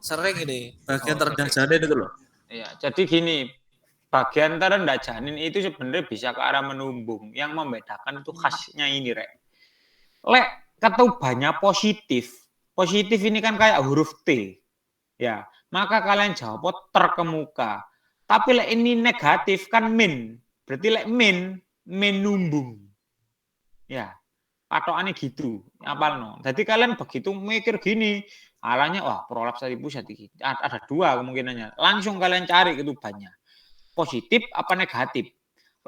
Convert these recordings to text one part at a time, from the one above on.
Sering ini bagian Oh, terendah sering. janin itu loh. Iya, jadi gini, bagian terendah janin itu sebenarnya bisa ke arah menumbung. Yang membedakan itu khasnya ini, Rek. Lek ketubannya positif. Positif ini kan kayak huruf T. Ya, maka kalian jawab terkemuka. Tapi lek ini negatif kan min. Berarti lek min menumbung. Ya, patokannya gitu. Apal no. Jadi kalian begitu mikir gini, alanya wah prolaps tadi pusat ini. Ada dua kemungkinannya. Langsung kalian cari ketubannya. Positif apa negatif?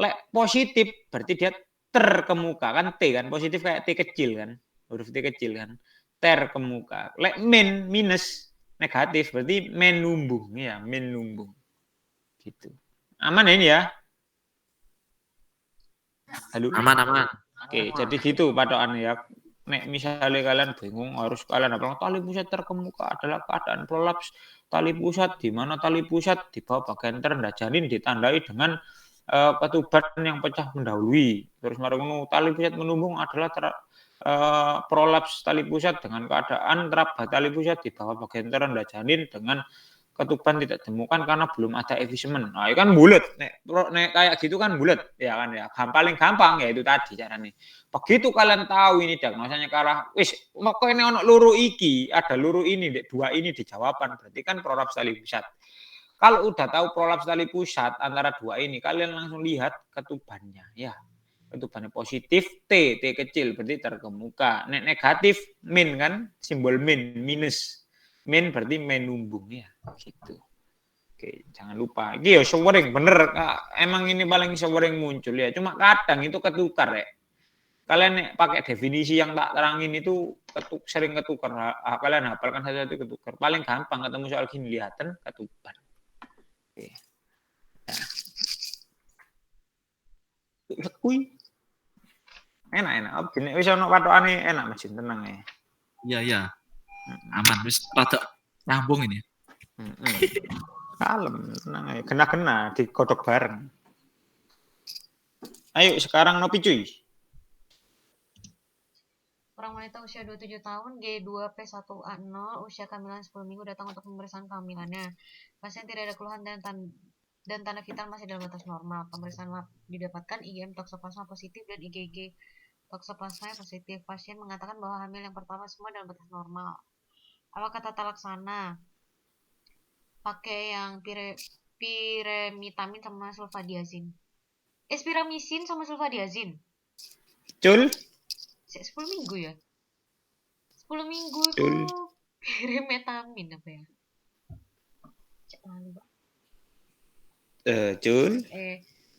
Lek positif berarti dia terkemuka kan T kan, positif kayak T kecil kan, huruf T kecil kan, terkemuka. Lek minus negatif berarti menumbung ya, menumbung gitu. Aman ini ya? Halo. Aman. Oke, jadi gitu patokan ya. Nek misalnya kalian bingung harus kalian apa? Tali pusat terkemuka adalah keadaan prolaps tali pusat, di mana tali pusat di bawah bagian terendah janin ditandai dengan ketuban yang pecah mendahului. Terus marungu tali pusat menumbung adalah prolaps tali pusat dengan keadaan teraba tali pusat di bawah bagian terendah janin dengan ketuban tidak ditemukan karena belum ada efismen. Nah, itu kan bulat. Nek kayak gitu kan bulat, ya kan ya. Paling gampang ya itu tadi caranya. Begitu kalian tahu ini diagnosanya karena wis kok ini ono luru iki, ada luru ini, dua ini di jawaban, berarti kan prolaps tali pusat. Kalau udah tahu prolaps tali pusat antara dua ini, kalian langsung lihat ketubannya, ya. Ketubannya positif T kecil berarti terkemuka. Nek negatif min kan, simbol minus. Min berarti menumbung ya, gitu. Oke, jangan lupa. Iki ya sewering bener, emang ini paling sewering muncul ya. Cuma kadang itu ketukar ya. Kalian nih, pakai definisi yang tak terangin itu sering ketukar. Kalian hafalkan saja itu ketukar. Paling gampang ketemu soal gini lihatan ketukar. Oke. Ya. Kui. Enak. Gini wis ono pathokane enak mesin tenang ya. Iya. Aman wis rada nyambung ini. Kalem, tenang aja. Kena digodok bareng. Ayo sekarang nopi cuy. Orang wanita usia 27 tahun, G2P1A0, usia kehamilan 10 minggu datang untuk pemeriksaan kehamilannya. Pasien tidak ada keluhan dan tanda vital masih dalam batas normal. Pemeriksaan lab didapatkan IgM toksoplasma positif dan IgG toksoplasma positif. Pasien mengatakan bahwa hamil yang pertama semua dalam batas normal. Apakah tata laksana? Pakai yang piremetamin sama sulfadiazin. Espiramisin sama sulfadiazin. Cul. 10 minggu ya? 10 minggu itu piremetamin apa ya? Cek lalu, Pak. Cul.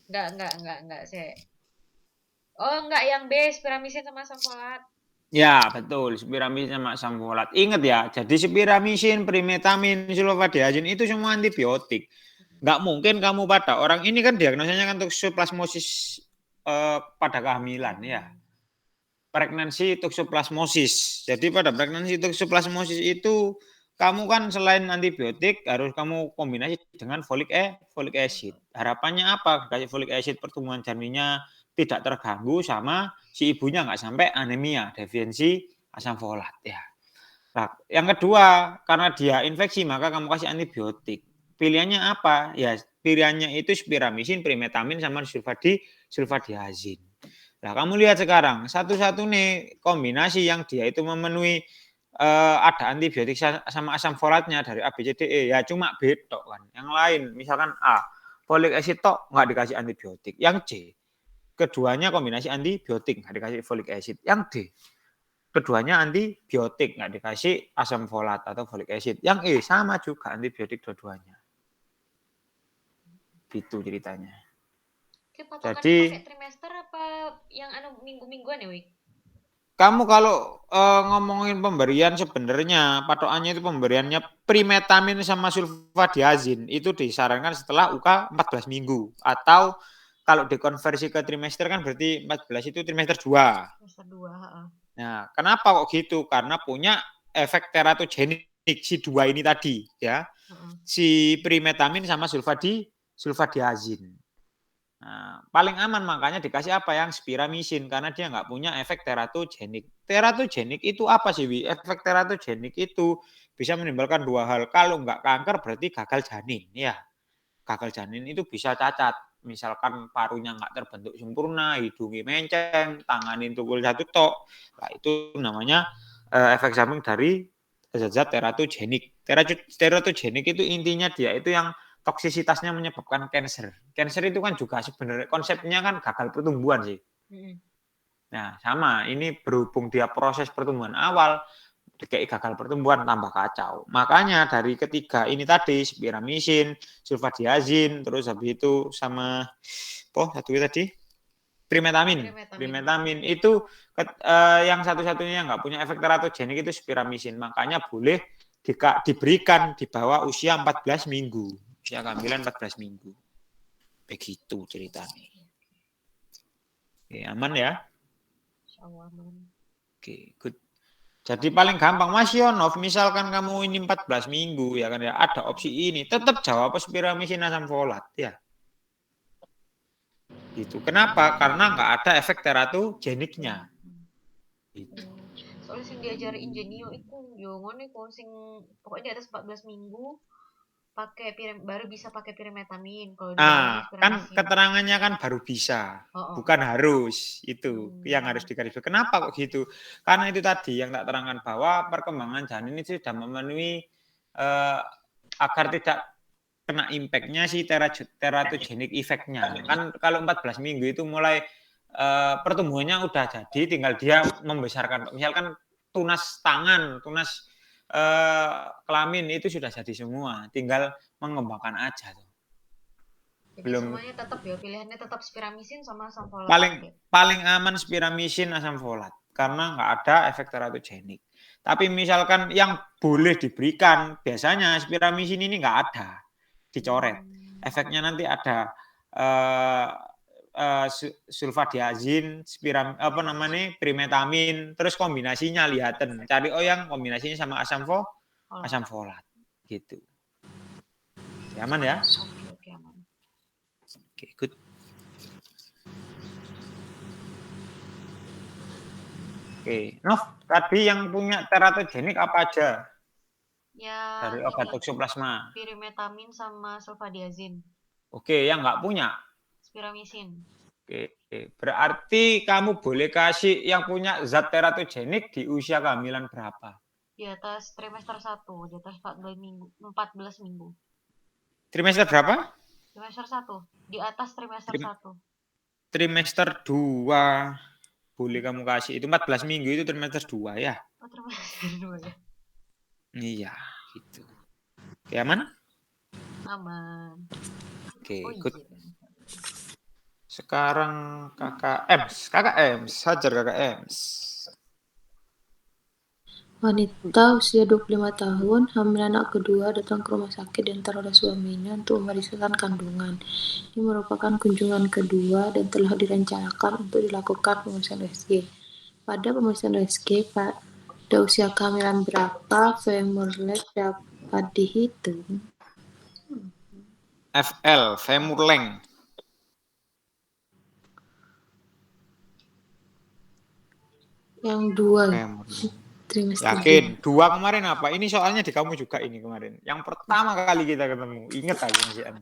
Enggak, saya. Oh, enggak yang B, spiramisin sama asam folat. Ya, betul. Spiramisin sama asam folat. Ingat ya, jadi spiramisin, primetamin, sulfadiazin itu semua antibiotik. Enggak mungkin kamu pada orang ini kan diagnosanya kan toksoplasmosis pada kehamilan ya. Pregnancy toksoplasmosis. Jadi pada pregnancy toksoplasmosis itu kamu kan selain antibiotik harus kamu kombinasi dengan folic acid. Harapannya apa? Kasih folic acid pertumbuhan janinnya tidak terganggu sama si ibunya nggak sampai anemia, defisiensi asam folat ya. Nah, yang kedua, karena dia infeksi maka kamu kasih antibiotik. Pilihannya apa? Ya, pilihannya itu spiramisin, primetamin sama sulfadiazin. Nah, kamu lihat sekarang, satu-satu nih kombinasi yang dia itu memenuhi ada antibiotik sama asam folatnya dari A, B, C, D, E. Ya cuma B tok kan. Yang lain, misalkan A, folic acid tok nggak dikasih antibiotik. Yang C, keduanya kombinasi antibiotik, nggak dikasih folic acid. Yang D, keduanya antibiotik, nggak dikasih asam folat atau folic acid. Yang E, sama juga antibiotik dua-duanya. Gitu ceritanya. Jadi pakai trimester apa yang minggu-mingguan ya, Wik? Kamu kalau ngomongin pemberian sebenarnya patokannya itu pemberiannya primetamin sama sulfadiazin itu disarankan setelah UK 14 minggu atau kalau dikonversi ke trimester kan berarti 14 itu trimester 2. Trimester 2, Nah, kenapa kok gitu? Karena punya efek teratogenik si dua ini tadi ya. Si primetamin sama sulfadiazin. Nah, paling aman makanya dikasih apa yang spiramisin karena dia nggak punya efek teratogenik. Teratogenik itu apa sih, Wi? Efek teratogenik itu bisa menimbulkan dua hal. Kalau enggak kanker berarti gagal janin ya. Gagal janin itu bisa cacat. Misalkan parunya enggak terbentuk sempurna, hidungnya menceng, tanganin tukul satu tok. Nah, itu namanya efek samping dari zat-zat teratogenik. Teratogenik itu intinya dia itu yang toksisitasnya menyebabkan kanker. Kanker itu kan juga sebenarnya konsepnya kan gagal pertumbuhan sih. Nah, sama. Ini berhubung dia proses pertumbuhan awal, kayak gagal pertumbuhan tambah kacau. Makanya dari ketiga ini tadi, spiramisin, sulfadiazin, terus habis itu sama satu tadi primetamin itu yang satu-satunya yang nggak punya efek teratogenik itu spiramisin. Makanya boleh diberikan di bawah usia 14 minggu. Usia kehamilan 14 minggu. Begitu ceritanya. Oke, aman ya? Oke, good. Jadi paling gampang Mas Yonov, misalkan kamu ini 14 minggu ya kan ya, ada opsi ini, tetap jawab spiramisin asam folat ya. Gitu. Kenapa? Karena nggak ada efek teratogeniknya. Gitu. Soalnya sing diajari ingenio itu yo ngono iku sing pokoknya di atas 14 minggu pakai baru bisa pakai pirimetamin kalau di bawah Kan keterangannya kan baru bisa, bukan harus. Itu yang harus digarisbawahi. Kenapa kok gitu? Karena itu tadi yang tak terangkan bahwa perkembangan janin ini sudah memenuhi agar tidak kena impact-nya si teratogenik efeknya. Kan kalau 14 minggu itu mulai pertumbuhannya udah jadi, tinggal dia membesarkan. Misalkan tunas tangan, tunas kelamin itu sudah jadi semua, tinggal mengembangkan aja. Jadi Belum. Semuanya tetap ya, pilihannya tetap spiramisin sama asam folat. Paling aman spiramisin asam folat karena nggak ada efek teratogenik. Tapi misalkan yang boleh diberikan biasanya spiramisin ini nggak ada, dicoret. Efeknya nanti ada sulfadiazin, primetamin, terus kombinasinya lihaten. Cari yang kombinasinya sama asam folat gitu. Aman ya? Oke, aman. Oke, good. Oke, Nov, tadi yang punya teratogenik apa aja? Ya, Dari obat toksoplasma. Pirimetamin sama sulfadiazin. Oke, yang nggak punya? Spiramisin. Oke, berarti kamu boleh kasih yang punya zat teratogenik di usia kehamilan berapa? Di atas trimester 1, di atas 14 minggu. Trimester berapa? Trimester 1, di atas trimester 1. Trimester 2. Boleh kamu kasih. Itu 14 minggu itu trimester 2 ya? Oh, trimester 2 ya? Iya, gitu. Oke, aman? Aman. Oke, good. Sekarang kakak Ems, hajar kakak Ems. Wanita usia 25 tahun, hamil anak kedua, datang ke rumah sakit diantar oleh suaminya untuk memeriksakan kandungan. Ini merupakan kunjungan kedua dan telah direncanakan untuk dilakukan pemeriksaan USG. Pada pemeriksaan USG, pada usia kehamilan berapa femur length dapat dihitung? FL, femur length. Yang dua. Trimester. Yakin? 2 kemarin apa? Ini soalnya di kamu juga ini kemarin. Yang pertama kali kita ketemu. Ingat aja Mas Ian.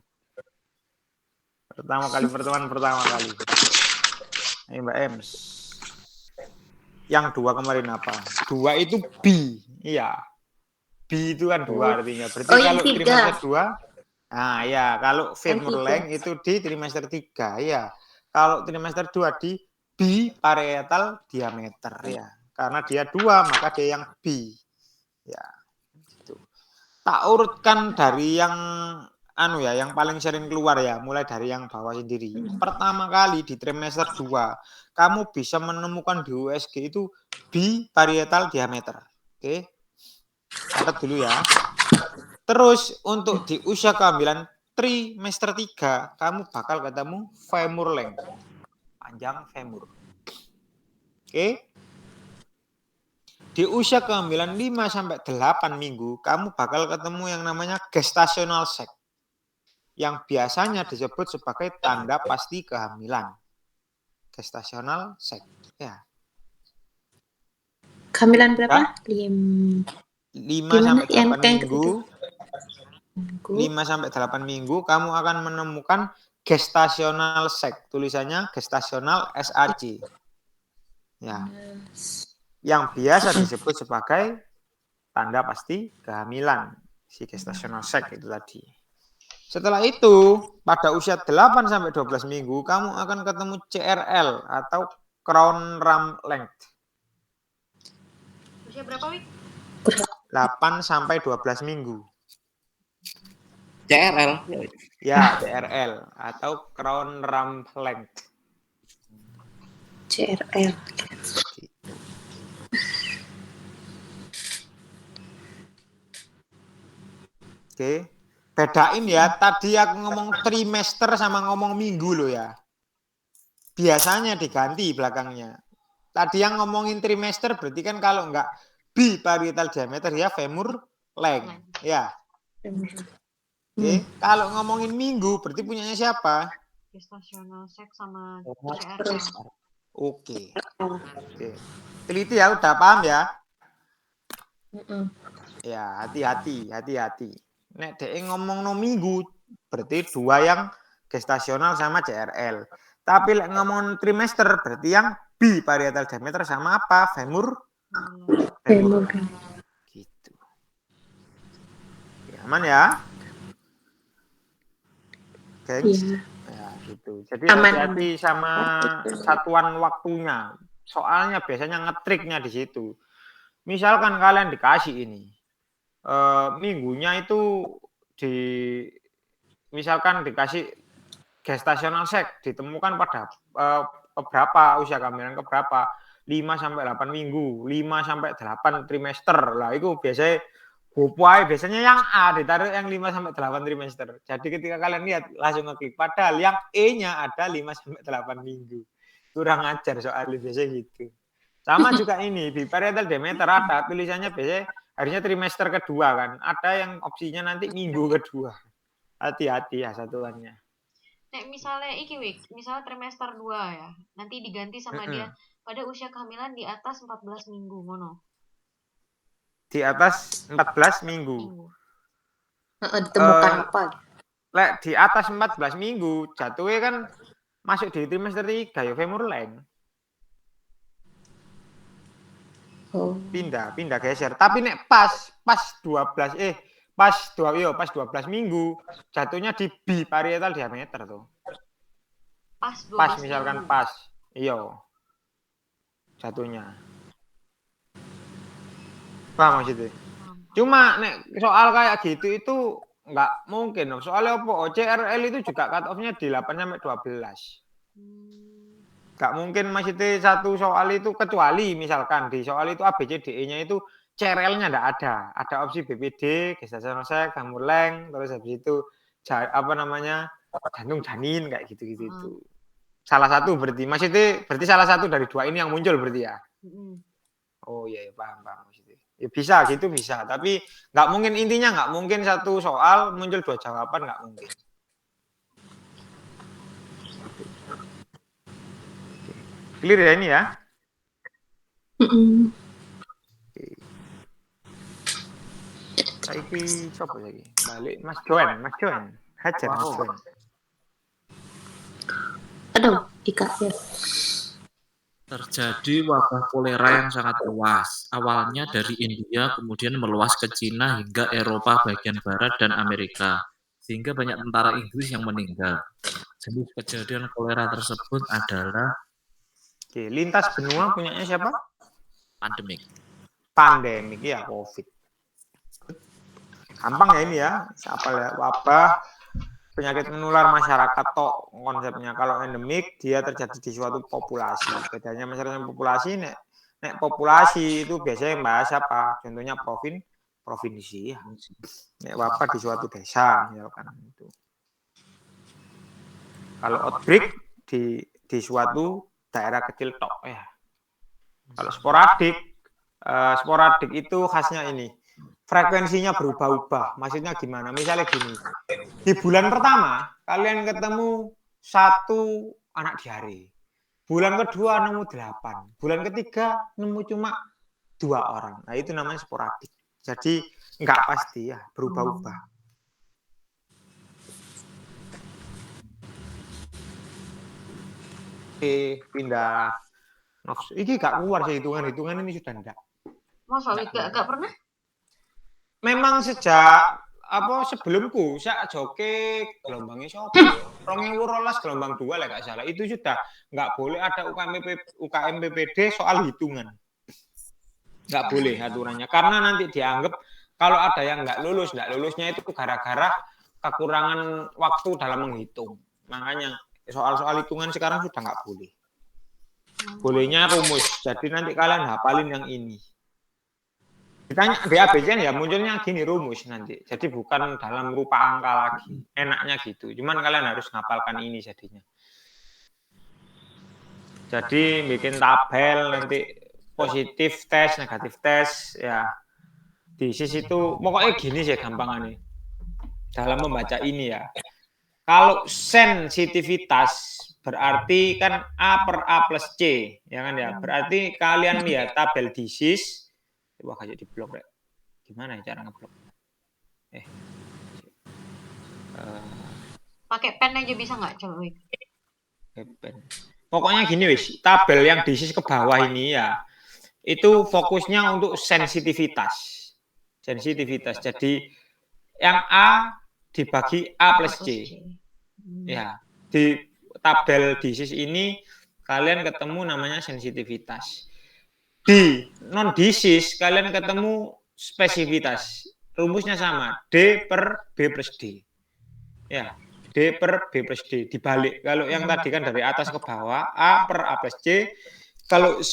Pertemuan pertama kali. Ini Mbak Ems. Yang 2 kemarin apa? 2 itu B. Iya. B itu kan 2 artinya. Berarti kalau trimester 2. Nah ya, kalau femur length itu di trimester 3 ya. Kalau trimester 2 di biparietal diameter ya. Karena dia 2 maka dia yang B. Ya. Gitu. Tak urutkan dari yang yang paling sering keluar ya, mulai dari yang bawah sendiri. Pertama kali di trimester 2, kamu bisa menemukan di USG itu biparietal diameter. Oke. Catat dulu ya. Terus untuk di usia kehamilan trimester 3, kamu bakal ketemu femur length. Panjang femur. Oke. Di usia kehamilan 5-8 minggu, kamu bakal ketemu yang namanya gestational sac. Yang biasanya disebut sebagai tanda pasti kehamilan. Gestational sac. Ya. Kehamilan berapa? 5 Gimana sampai yang 8 yang minggu, Minggu. 5 sampai 8 minggu kamu akan menemukan gestational sac. Tulisannya gestational SAC. Ya, yang biasa disebut sebagai tanda pasti kehamilan, si gestational sac itu tadi. Setelah itu, pada usia 8 sampai 12 minggu kamu akan ketemu CRL atau crown rump length. Usia berapa, Wik? 8 sampai 12 minggu. CRL. Ya, CRL atau crown rump length. CRL. Gitu. Oke. Bedain ya, tadi aku ngomong trimester sama ngomong minggu loh ya. Biasanya diganti belakangnya. Tadi yang ngomongin trimester berarti kan kalau enggak biparietal diameter ya femur length. Ya. Oke. Kalau ngomongin minggu berarti punyanya siapa? Gestational sex sama Terus CRL. Oke. Oke. Teliti ya, udah paham ya? Ya, hati-hati. Nek dek ngomong no minggu berarti dua yang gestasional sama CRL. Tapi lek ngomong trimester berarti yang biparietal diameter sama apa? Femur. Gitu. Ya, aman ya? Gengs? Iya. Ya, gitu. Jadi Aman, hati-hati sama satuan waktunya. Soalnya biasanya ngetriknya di situ. Misalkan kalian dikasih ini, minggunya itu misalkan dikasih gestational sex ditemukan pada keberapa usia kehamilan keberapa 5 sampai 8 minggu, 5 sampai 8 trimester. Lah itu biasanya yang A ditaruh yang 5 sampai 8 trimester. Jadi ketika kalian lihat langsung ngeklik, padahal yang E-nya ada 5 sampai 8 minggu. Kurang ajar soalnya biasanya gitu. Sama juga ini di parietal diameter ada tulisannya biasanya harusnya trimester kedua kan. Ada yang opsinya nanti minggu kedua. Hati-hati ya satuannya. Nek misalnya iki, Wik, misalnya trimester 2 ya. Nanti diganti sama dia pada usia kehamilan di atas 14 minggu, ngono. Di atas 14 minggu. Ditemukan apa? Lek di atas 14 minggu jatuhnya kan masuk di trimester 3 ya femur length. Oh. Pindah geser. Tapi nek pas 12 pas 12 minggu jatuhnya di biparietal diameter tuh. Pas misalkan minggu. pas. Iya. Jatuhnya. Paham maksudnya? Cuma nek soal kayak gitu itu nggak mungkin. Soalnya apa? CRL itu juga cut off-nya di 8 sampai 12. Nggak mungkin maksudnya satu soal itu kecuali misalkan di soal itu ABCDE-nya itu CRL-nya nggak ada. Ada opsi BPD, gestational sex, femur length, terus habis itu jantung janin kayak gitu-gitu. Salah satu berarti salah satu dari dua ini yang muncul berarti ya. Oh iya, paham maksudnya. Ya bisa gitu bisa, tapi nggak mungkin intinya nggak mungkin satu soal muncul dua jawaban nggak mungkin. Clear ya ini ya? Saiki coba lagi. Balik Mas Joen. Hajar Mas Joen. Aduh, Ika ya. Terjadi wabah kolera yang sangat luas. Awalnya dari India, kemudian meluas ke Cina hingga Eropa bagian barat dan Amerika. Sehingga banyak tentara Inggris yang meninggal. Jenis kejadian kolera tersebut adalah Oke, lintas benua punyanya siapa? Pandemik ya, COVID. Gampang ya ini ya, wabah penyakit menular masyarakat tok konsepnya. Kalau endemik dia terjadi di suatu populasi. Bedanya masyarakat populasi nek populasi itu biasanya bahas apa? Contohnya provinsi ya. Nek wabah di suatu desa misalkan itu. Kalau outbreak di suatu daerah kecil tok ya. Kalau sporadik itu khasnya ini. Frekuensinya berubah-ubah. Maksudnya gimana? Misalnya gini. Di bulan pertama kalian ketemu 1 anak diare. Bulan kedua nemu 8. Bulan ketiga nemu cuma 2 orang. Nah, itu namanya sporadik. Jadi nggak pasti ya, berubah-ubah. Oke, pindah. Ini gak keluar sih hitungan ini sudah enggak. Masa gak pernah? Memang sejak sebelumku sak joke gelombangnya sopo 2012 gelombang 2 lah gak salah, itu sudah nggak boleh ada UKM PPD soal hitungan, nggak boleh aturannya, karena nanti dianggap kalau ada yang nggak lulusnya itu gara-gara kekurangan waktu dalam menghitung. Makanya soal hitungan sekarang sudah nggak boleh, bolehnya rumus. Jadi nanti kalian hafalin yang ini. Ditanya di ABCN ya munculnya gini rumus nanti. Jadi bukan dalam rupa angka lagi. Enaknya gitu. Cuman kalian harus ngapalkan ini jadinya. Jadi bikin tabel nanti positif tes, negatif tes ya. Di sisi itu pokoknya gini sih gampangannya. Dalam membaca ini ya. Kalau sensitivitas berarti kan A per A plus C, ya kan ya. Berarti kalian lihat tabel disis. Wah, kayak di blok ya. Gimana ya cara ngeblok? Pakai pen aja bisa nggak coba? Pen. Pokoknya gini wis, tabel yang disis ke bawah ini ya, itu fokusnya untuk sensitivitas. Jadi yang A dibagi A plus C. Ya, di tabel disis ini kalian ketemu namanya sensitivitas. Di non disis kalian ketemu spesifitas. Rumusnya sama, D per B plus D. Ya, D per B plus D dibalik. Kalau yang tadi kan dari atas ke bawah, A per A plus C. Kalau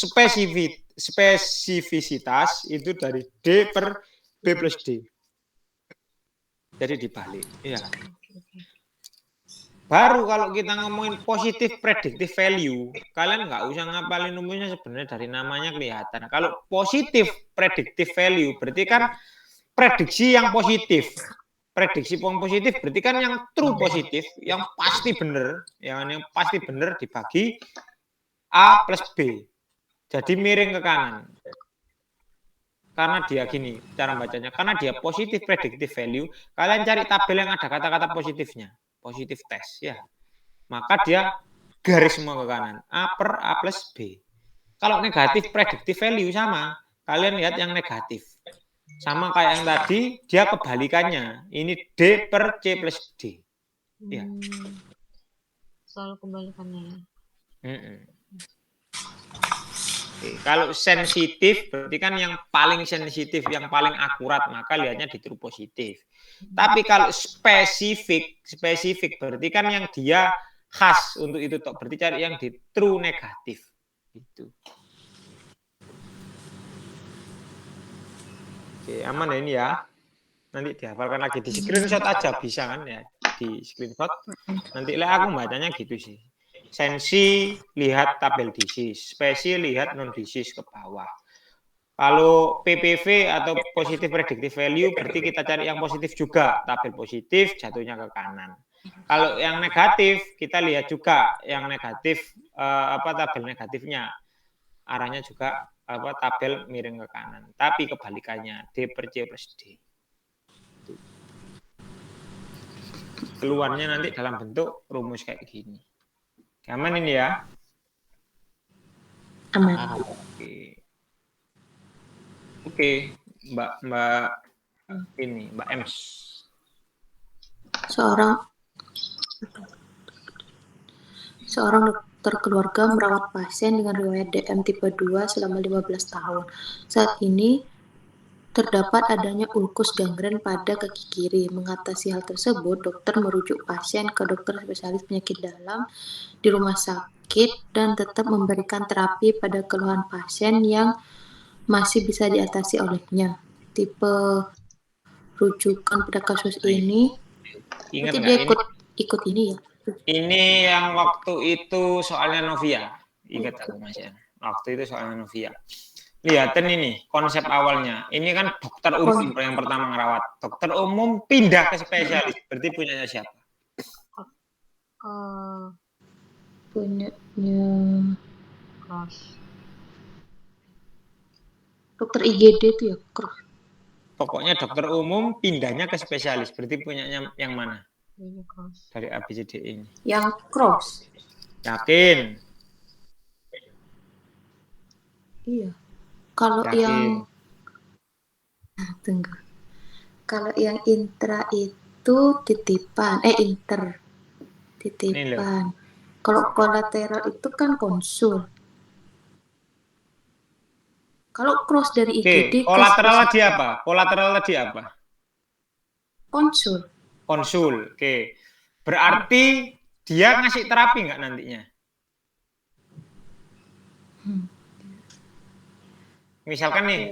spesifisitas itu dari D per B plus D. Jadi dibalik. Ya. Baru kalau kita ngomongin positif predictive value, kalian nggak usah ngapalin rumusnya, sebenarnya dari namanya kelihatan. Kalau positif predictive value berarti kan prediksi yang positif. Prediksi yang positif berarti kan yang true positif, yang pasti benar, yang pasti benar dibagi A plus B. Jadi miring ke kanan. Karena dia gini cara bacanya, karena dia positif predictive value, kalian cari tabel yang ada kata-kata positifnya. Positif tes ya, maka dia garis semua ke kanan, A per A plus B. Kalau negatif predictive value sama, kalian lihat yang negatif sama kayak yang tadi, dia kebalikannya, ini D per C plus D ya. Selalu kebalikannya ya. Oke, kalau sensitif berarti kan yang paling sensitif, yang paling akurat, maka lihatnya di true positif. Tapi kalau spesifik berarti kan yang dia khas untuk itu, berarti cari yang di true negatif. Gitu. Oke, aman ya ini ya. Nanti dihafalkan lagi, di screenshot aja bisa kan ya, di screenshot. Nanti aku bacanya gitu sih. Sensi lihat tabel disis, spesi lihat non disis ke bawah. Kalau PPV atau positif predictive value berarti kita cari yang positif juga, tabel positif jatuhnya ke kanan. Kalau yang negatif kita lihat juga yang negatif tabel negatifnya arahnya juga tabel miring ke kanan, tapi kebalikannya D per C plus D. Keluarnya nanti dalam bentuk rumus kayak gini. Aman ini ya? Aman. Oke, Mbak Ems. Seorang dokter keluarga merawat pasien dengan riwayat DM tipe 2 selama 15 tahun. Saat ini terdapat adanya ulkus gangren pada kaki kiri. Mengatasi hal tersebut, dokter merujuk pasien ke dokter spesialis penyakit dalam di rumah sakit dan tetap memberikan terapi pada keluhan pasien yang masih bisa diatasi olehnya. Tipe rujukan pada kasus ini, berarti dia ikut ini ya? Ini yang waktu itu soalnya Novia. Ingat aku Mas ya. Waktu itu soalnya Novia. Lihatin ini konsep awalnya. Ini kan dokter umum yang pertama ngerawat. Dokter umum pindah ke spesialis. Berarti punyanya siapa? Punyanya dokter IGD itu ya, Cross. pokoknya dokter umum pindahnya ke spesialis. Berarti punyanya yang mana? Iya, cross. Dari ABCD ini. Yang cross. Yakin? Iya. Kalau Yakin. yang tunggu. Kalau yang intra itu titipan, inter titipan. Kalau kolateral itu kan konsul. Kalau cross dari IGD Oke, kolateral tadi apa? Kolateral tadi apa? konsul. Konsul. Oke. Berarti dia ngasih terapi nggak nantinya? Misalkan nih,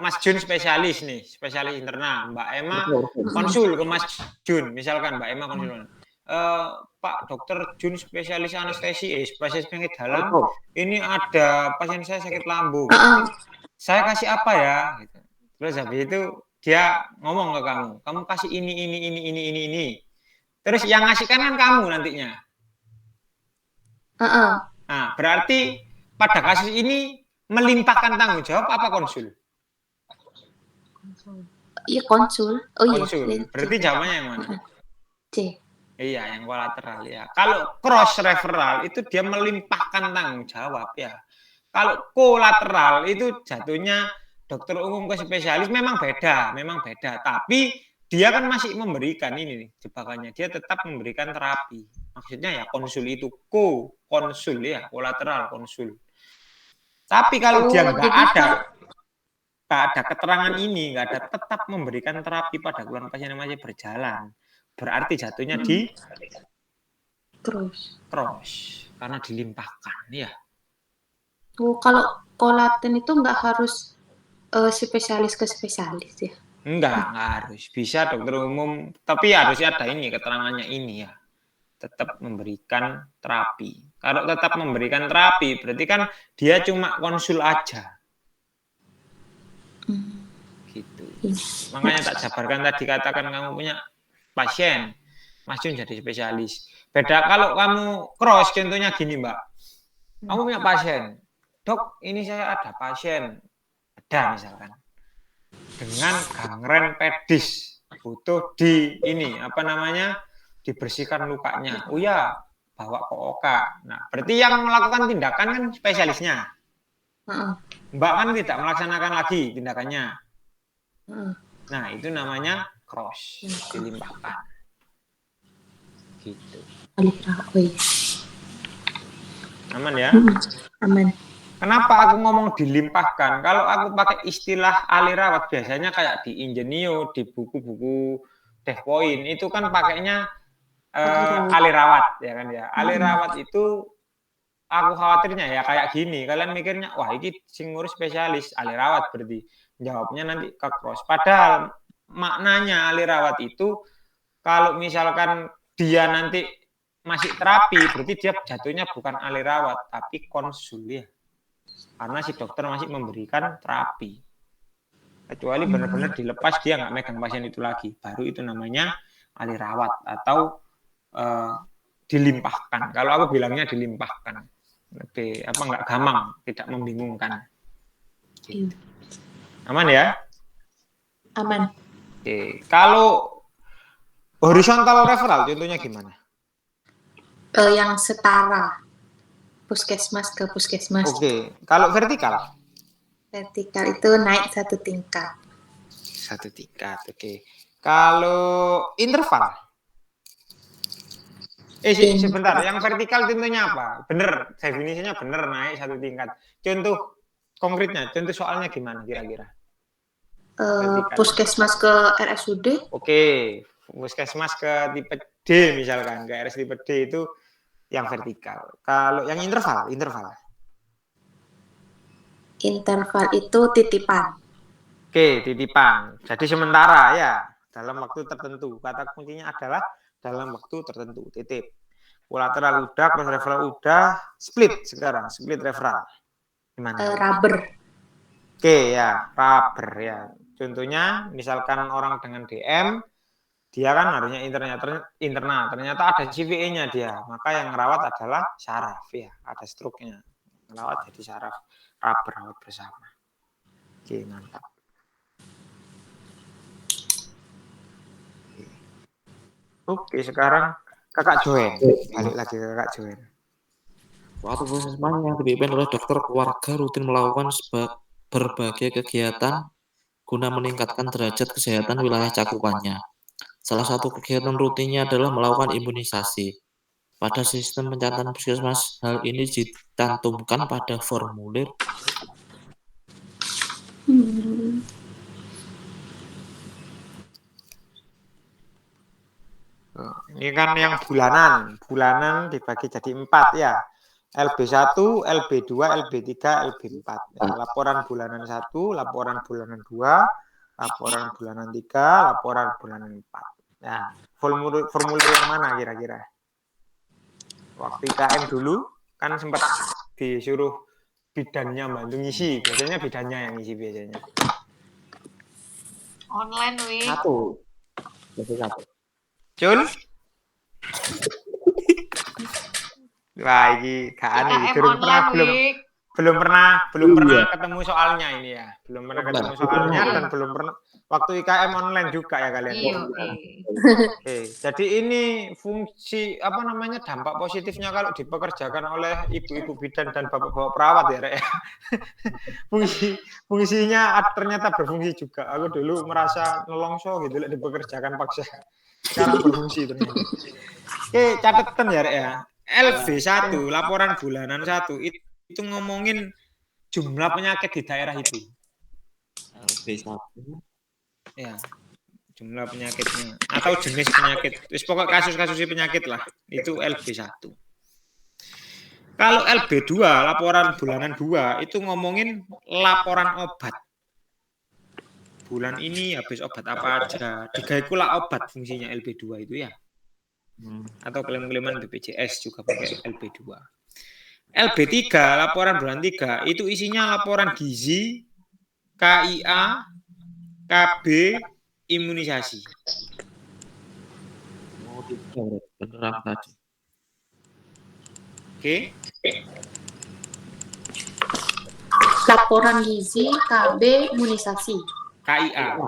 Mas Jun spesialis nih, spesialis internal. Mbak Emma konsul ke Mas Jun, misalkan Mbak Emma konsul. Pak Dokter Jun spesialis anestesi, spesialis penyakit dalam. Ini ada pasien saya sakit lambung. Saya kasih apa ya? Gitu. Terus habis itu dia ngomong ke kamu kasih ini. Terus yang ngasihkan kan kamu nantinya. Nah, berarti pada kasus ini melimpahkan tanggung jawab apa konsul? Iya konsul. Oh iya. Konsul. Berarti jawabannya yang mana? C. Iya, yang kolateral ya. Kalau cross referral itu dia melimpahkan tanggung jawab ya. Kalau kolateral itu jatuhnya dokter umum ke spesialis memang beda. Tapi dia kan masih memberikan ini nih jebakannya. Dia tetap memberikan terapi. Maksudnya ya konsul itu konsul ya, kolateral konsul. Tapi kalau dia nggak ada keterangan ini, nggak ada tetap memberikan terapi pada keluhan pasien yang masih berjalan. Berarti jatuhnya di cross karena dilimpahkan ya. Kalau kolaten itu nggak harus spesialis ke spesialis ya? Nggak harus. Bisa dokter umum, tapi harus ada ini keterangannya ini ya. Tetap memberikan terapi. Kalau tetap memberikan terapi, berarti kan dia cuma konsul aja. Gitu. Makanya tak jabarkan tadi katakan kamu punya pasien, Mas Jun jadi spesialis. Beda kalau kamu cross, contohnya gini Mbak. Kamu punya pasien, dok ini saya ada pasien, ada misalkan. Dengan gangren pedis, butuh dibersihkan lukanya. Oh ya, bawa ke OK. Nah, berarti yang melakukan tindakan kan spesialisnya. Mbak kan tidak melaksanakan lagi tindakannya. Nah, itu namanya cross, dilimpahkan. Gitu. Aman ya? Aman. Kenapa aku ngomong dilimpahkan? Kalau aku pakai istilah ahli rawat biasanya kayak di Ingenio, di buku-buku Depoin itu kan pakainya ahli rawat ya kan ya. Ahli rawat itu aku khawatirnya ya kayak gini. Kalian mikirnya wah ini sing ngurus spesialis ahli rawat berarti. Jawabnya nanti ke cross. Padahal maknanya ahli rawat itu kalau misalkan dia nanti masih terapi berarti dia jatuhnya bukan ahli rawat tapi konsul ya. Karena si dokter masih memberikan terapi. Kecuali benar-benar dilepas dia nggak megang pasien itu lagi. Baru itu namanya ahli rawat atau dilimpahkan. Kalau aku bilangnya dilimpahkan. Lebih nggak gampang, tidak membingungkan. Gitu. Aman ya? Aman. Oke. Kalau horizontal referral contohnya gimana? Yang setara. Puskesmas ke puskesmas. Oke. Kalau vertikal? Vertikal itu naik satu tingkat. Oke. Kalau interval? Sebentar. Yang vertikal tentunya apa? Bener. Definisinya bener naik satu tingkat. Contoh konkretnya, contoh soalnya gimana kira-kira? Puskesmas ke RSUD. Oke. Puskesmas ke tipe D misalkan. Ke RS tipe D itu yang vertikal. Kalau yang interval itu titipan. Oke, titipan. Jadi sementara ya, dalam waktu tertentu. Kata kuncinya adalah dalam waktu tertentu. Titip. Kolateral udah, cross referral udah, split sekarang, split referral. Gimana? Rubber. Oke ya, rubber ya. Contohnya misalkan orang dengan DM, dia kan harusnya internal. Ternyata ada CVE-nya dia. Maka yang merawat adalah syaraf ya. Ada struknya. Merawat jadi syaraf. Rawat bersama. Oke, mantap. Oke, sekarang Kakak Joen. Balik lagi ke Kakak Joen. Suatu puskesmas yang dipimpin oleh dokter keluarga rutin melakukan berbagai kegiatan guna meningkatkan derajat kesehatan wilayah cakupannya. Salah satu kegiatan rutinnya adalah melakukan imunisasi. Pada sistem pencatatan puskesmas, hal ini dicantumkan pada formulir. Ini kan yang bulanan. Bulanan dibagi jadi 4 ya. LB1, LB2, LB3, LB4. Ya, laporan bulanan 1, laporan bulanan 2, laporan bulanan 3, laporan bulanan 4. Nah, formulir yang mana kira-kira? Waktu IKM dulu kan sempat disuruh bidannya bantu ngisi. Biasanya bidannya yang ngisi biasanya. Online, wih. Satu. Cul? Wah, ini gak aneh. IKM Belum pernah Iya. ketemu soalnya ini ya. Belum pernah ketemu soalnya dan belum pernah waktu IKM online juga ya kalian. Iya. Oke, jadi ini fungsi apa namanya dampak positifnya kalau dipekerjakan oleh ibu-ibu bidan dan bapak-bapak perawat ya, Rek. Fungsinya ternyata berfungsi juga. Aku dulu merasa nelongso gitu dipekerjakan paksa. Sekarang berfungsi ternyata. Oke, catatan ya, Rek ya. LB1, laporan bulanan 1 itu ngomongin jumlah penyakit di daerah itu. LB1. Ya, jumlah penyakitnya atau jenis penyakit. Terus pokok kasus-kasus penyakit lah. Itu LB1. Kalau LB2, laporan bulanan 2 itu ngomongin laporan obat. Bulan ini habis obat apa aja. Digaiku obat fungsinya LB2 itu ya. Atau klaim-klaiman BPJS juga pakai LB2. LB3, laporan bulan 3, itu isinya laporan gizi, KIA, KB, imunisasi. Beneran tadi. Oke. Laporan gizi, KB, imunisasi. KIA.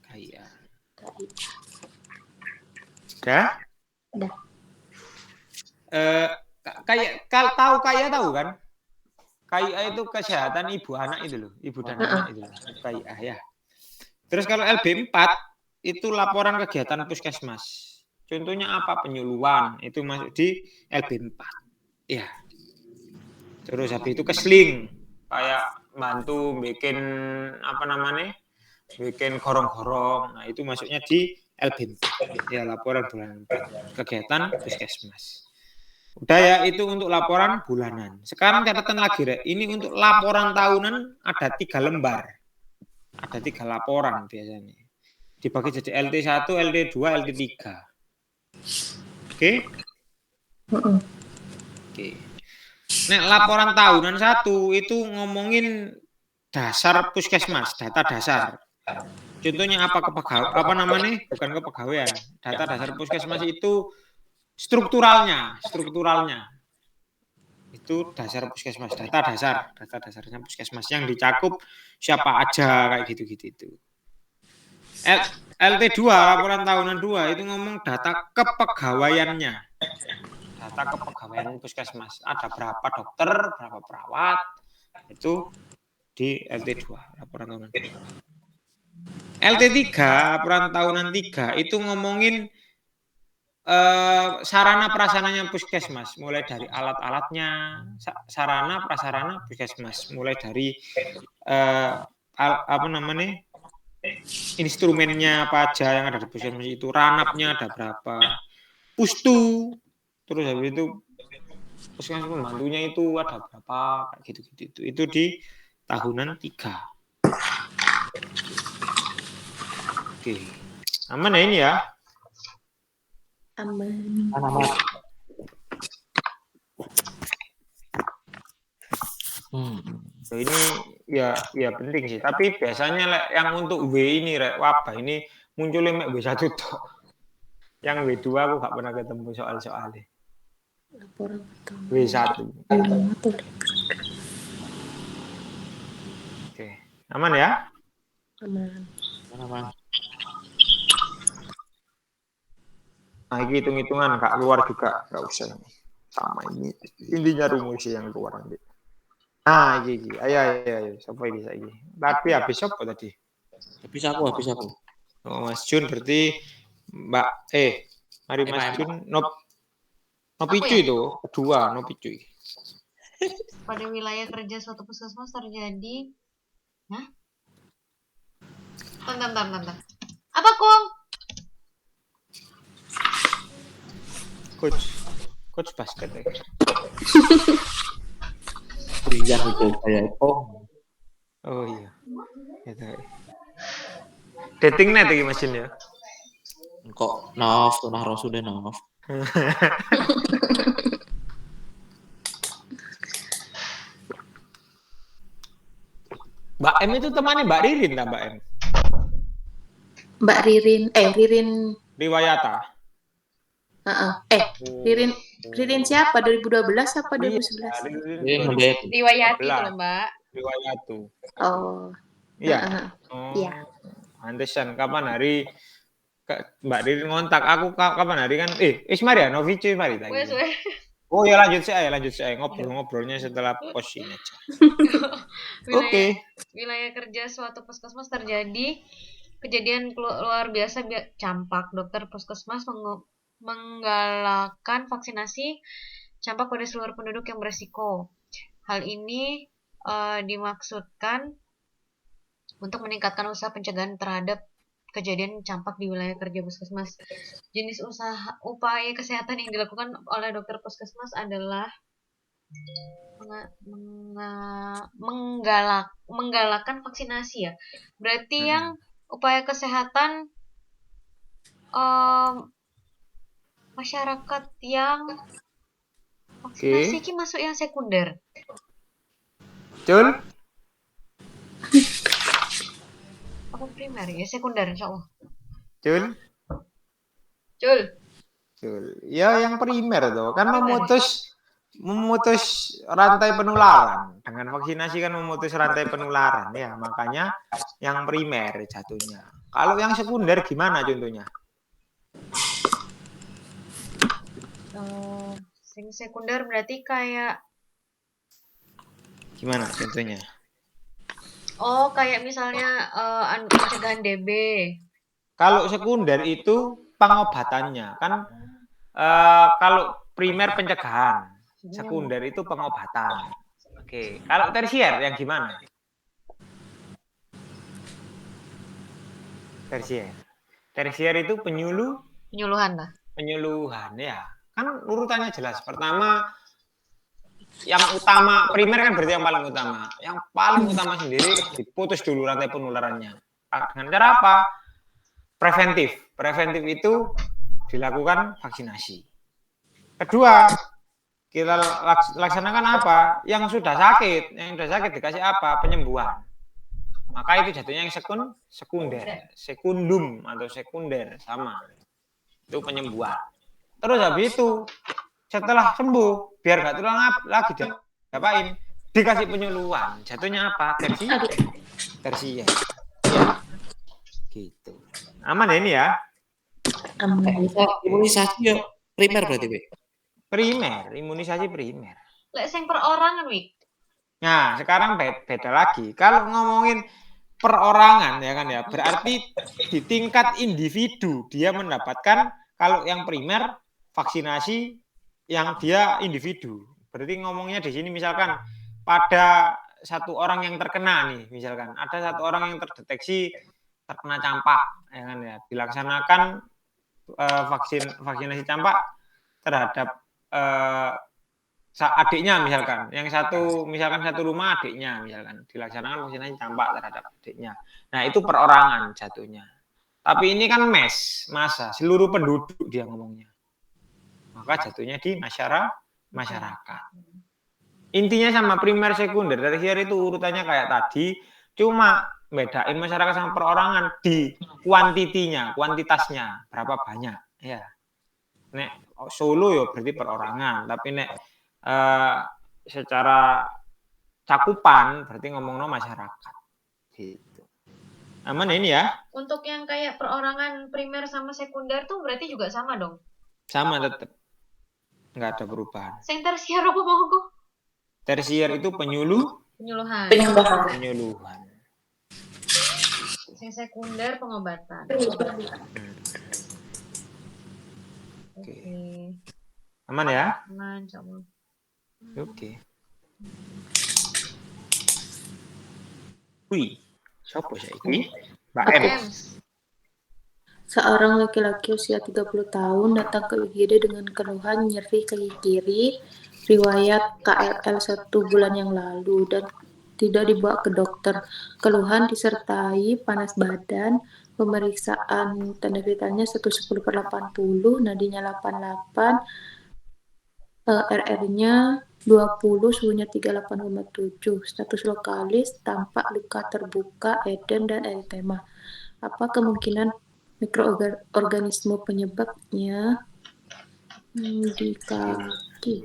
KIA. Sudah? Udah. Tahu kan? KIA itu kesehatan ibu anak itu loh, ibu dan anak itu loh. KIA ya. Terus kalau LB4 itu laporan kegiatan puskesmas. Contohnya apa? Penyuluhan, itu masuk di LB4. Ya. Terus habis itu kesling, kayak bantu bikin apa namanya? Bikin gorong-gorong. Nah, itu masuknya di LB4. Ya, laporan bulanan 4. Kegiatan puskesmas. Udah ya, itu untuk laporan bulanan. Sekarang catatan lagi, Rek. Ini untuk laporan tahunan ada 3 lembar. Ada 3 laporan biasanya. Dibagi jadi LT1, LT2, LT3. Oke? Oke. Nah, laporan tahunan 1 itu ngomongin dasar puskesmas, data dasar. Contohnya apa bukan kepegawaian. Data dasar puskesmas itu strukturalnya. Itu dasar puskesmas, data dasarnya puskesmas yang dicakup siapa aja kayak gitu-gitu itu. LT2, laporan tahunan 2 itu ngomong data kepegawaiannya. Data kepegawaian puskesmas. Ada berapa dokter, berapa perawat. Itu di LT2, laporan tahunan 2. LT3, laporan tahunan 3 itu ngomongin sarana prasarananya puskesmas, mulai dari alat-alatnya, sarana prasarana puskesmas, mulai dari instrumennya apa aja yang ada di puskesmas itu, ranapnya ada berapa, pustu, terus habis itu puskesmas pembantunya itu ada berapa, kayak gitu-gitu. Itu di tahunan 3. Oke, aman ya ini ya? Aman. So, ini ya penting sih. Tapi biasanya yang untuk W ini wabah ini munculnya W1 toh. Yang W2 aku gak pernah ketemu soal-soalnya. Laporan W1. Oke, aman ya? Aman. Nah, ini hitung-hitungan Kak keluar juga nggak usah ini. Sama ini intinya rumusnya yang keluar nanti. Nah, iki. Ayo. Siapa ini saiki? Tapi habis apa tadi? Habis aku. Oh, Mas Jun berarti Mbak mari Mas Pak Jun no Aku picu ya? itu kedua no picu. Pada wilayah kerja suatu puskesmas terjadi. Hah? Bentar. Apa, Kong? Coach basket ya. Rian itu kayak Oh iya. Gitu. Dating net iki Mas Jun ya. kok Nov, tunah Rasul dan Nov. Mbak M itu temannya Mbak Ririn tak Mbak M? Mbak Ririn, Riwayata. Ririn siapa? 2012 apa 2011? Riwayati itu loh, Mbak. Riwayatu. Oh, Iya. Iya. Pantesan kapan hari Mbak Ririn ngontak aku kapan hari kan Ismari ya Novici mari tadi. Wes. Oh ya lanjut saya ngobrolnya setelah pos ini aja. Oke. Wilayah kerja suatu puskesmas terjadi kejadian luar biasa campak. Dokter puskesmas menggalakkan vaksinasi campak pada seluruh penduduk yang beresiko. Hal ini dimaksudkan untuk meningkatkan usaha pencegahan terhadap kejadian campak di wilayah kerja puskesmas. Jenis upaya kesehatan yang dilakukan oleh dokter puskesmas adalah menggalakkan vaksinasi ya. Berarti yang upaya kesehatan masyarakat yang vaksinasi ini masuk yang sekunder. Jul? Apa primer ya? Sekunder insyaallah. Jul? Ya yang primer tuh kan memutus rantai penularan. Dengan vaksinasi kan memutus rantai penularan ya, makanya yang primer jatuhnya. Kalau yang sekunder gimana contohnya? Yang sekunder berarti kayak gimana contohnya? Oh, kayak misalnya pencegahan DB. Kalau sekunder itu pengobatannya kan kalau primer pencegahan, sekunder itu pengobatan. Oke, kalau tersier yang gimana? Tersier itu Penyuluhan lah. Penyuluhan ya. Kan urutannya jelas. Pertama yang utama, primer kan berarti yang paling utama. Yang paling utama sendiri diputus dulu rantai penularannya. Dengan cara apa? Preventif. Preventif itu dilakukan vaksinasi. Kedua, kita laksanakan apa? Yang sudah sakit dikasih apa? Penyembuhan. Maka itu jatuhnya yang sekunder, sekundum atau sekunder sama. Itu penyembuhan. Terus habis itu setelah sembuh biar nggak terulang lagi diapain? Dikasih penyuluhan. Jatuhnya apa? Tersier. Ya. Gitu. Aman ya ini ya? Aman. Imunisasi ya primer berarti, Be. Primer, imunisasi primer. Lek sing perorangan, Wik. Nah, sekarang beda lagi. Kalau ngomongin perorangan ya kan ya, berarti di tingkat individu dia mendapatkan kalau yang primer vaksinasi yang dia individu. Berarti ngomongnya di sini misalkan pada satu orang yang terkena nih, misalkan ada satu orang yang terdeteksi terkena campak ya kan ya, dilaksanakan vaksinasi campak terhadap adiknya misalkan, yang satu rumah adiknya misalkan dilaksanakan vaksinasi campak terhadap adiknya. Nah itu perorangan jatuhnya. Tapi ini kan massa seluruh penduduk dia ngomongnya. Maka jatuhnya di masyarakat. Intinya sama primer sekunder tersier itu urutannya kayak tadi, cuma bedain masyarakat sama perorangan di kuantitasnya berapa banyak ya. Nek Solo ya berarti perorangan, tapi nek secara cakupan berarti ngomongno masyarakat gitu. Aman ini ya? Untuk yang kayak perorangan primer sama sekunder tuh berarti juga sama dong? Sama tetap. Nggak ada perubahan. Sing tersier apa monggo? Tersier itu Penyuluhan. penyuluhan. Sing sekunder pengobatan. Oke. Aman ya? Aman, insyaallah. Oke. Wih, siapa saiki? Mbak M. Seorang laki-laki usia 30 tahun datang ke IGD dengan keluhan nyeri kaki kiri, riwayat KLL 1 bulan yang lalu, dan tidak dibawa ke dokter. Keluhan disertai panas badan, pemeriksaan tanda vitalnya 110/80, nadinya 88, RR-nya 20, suhunya 38,7, status lokalis, tampak luka terbuka, edem, dan eritema. Apa kemungkinan mikroorganisme penyebabnya? Di kaki.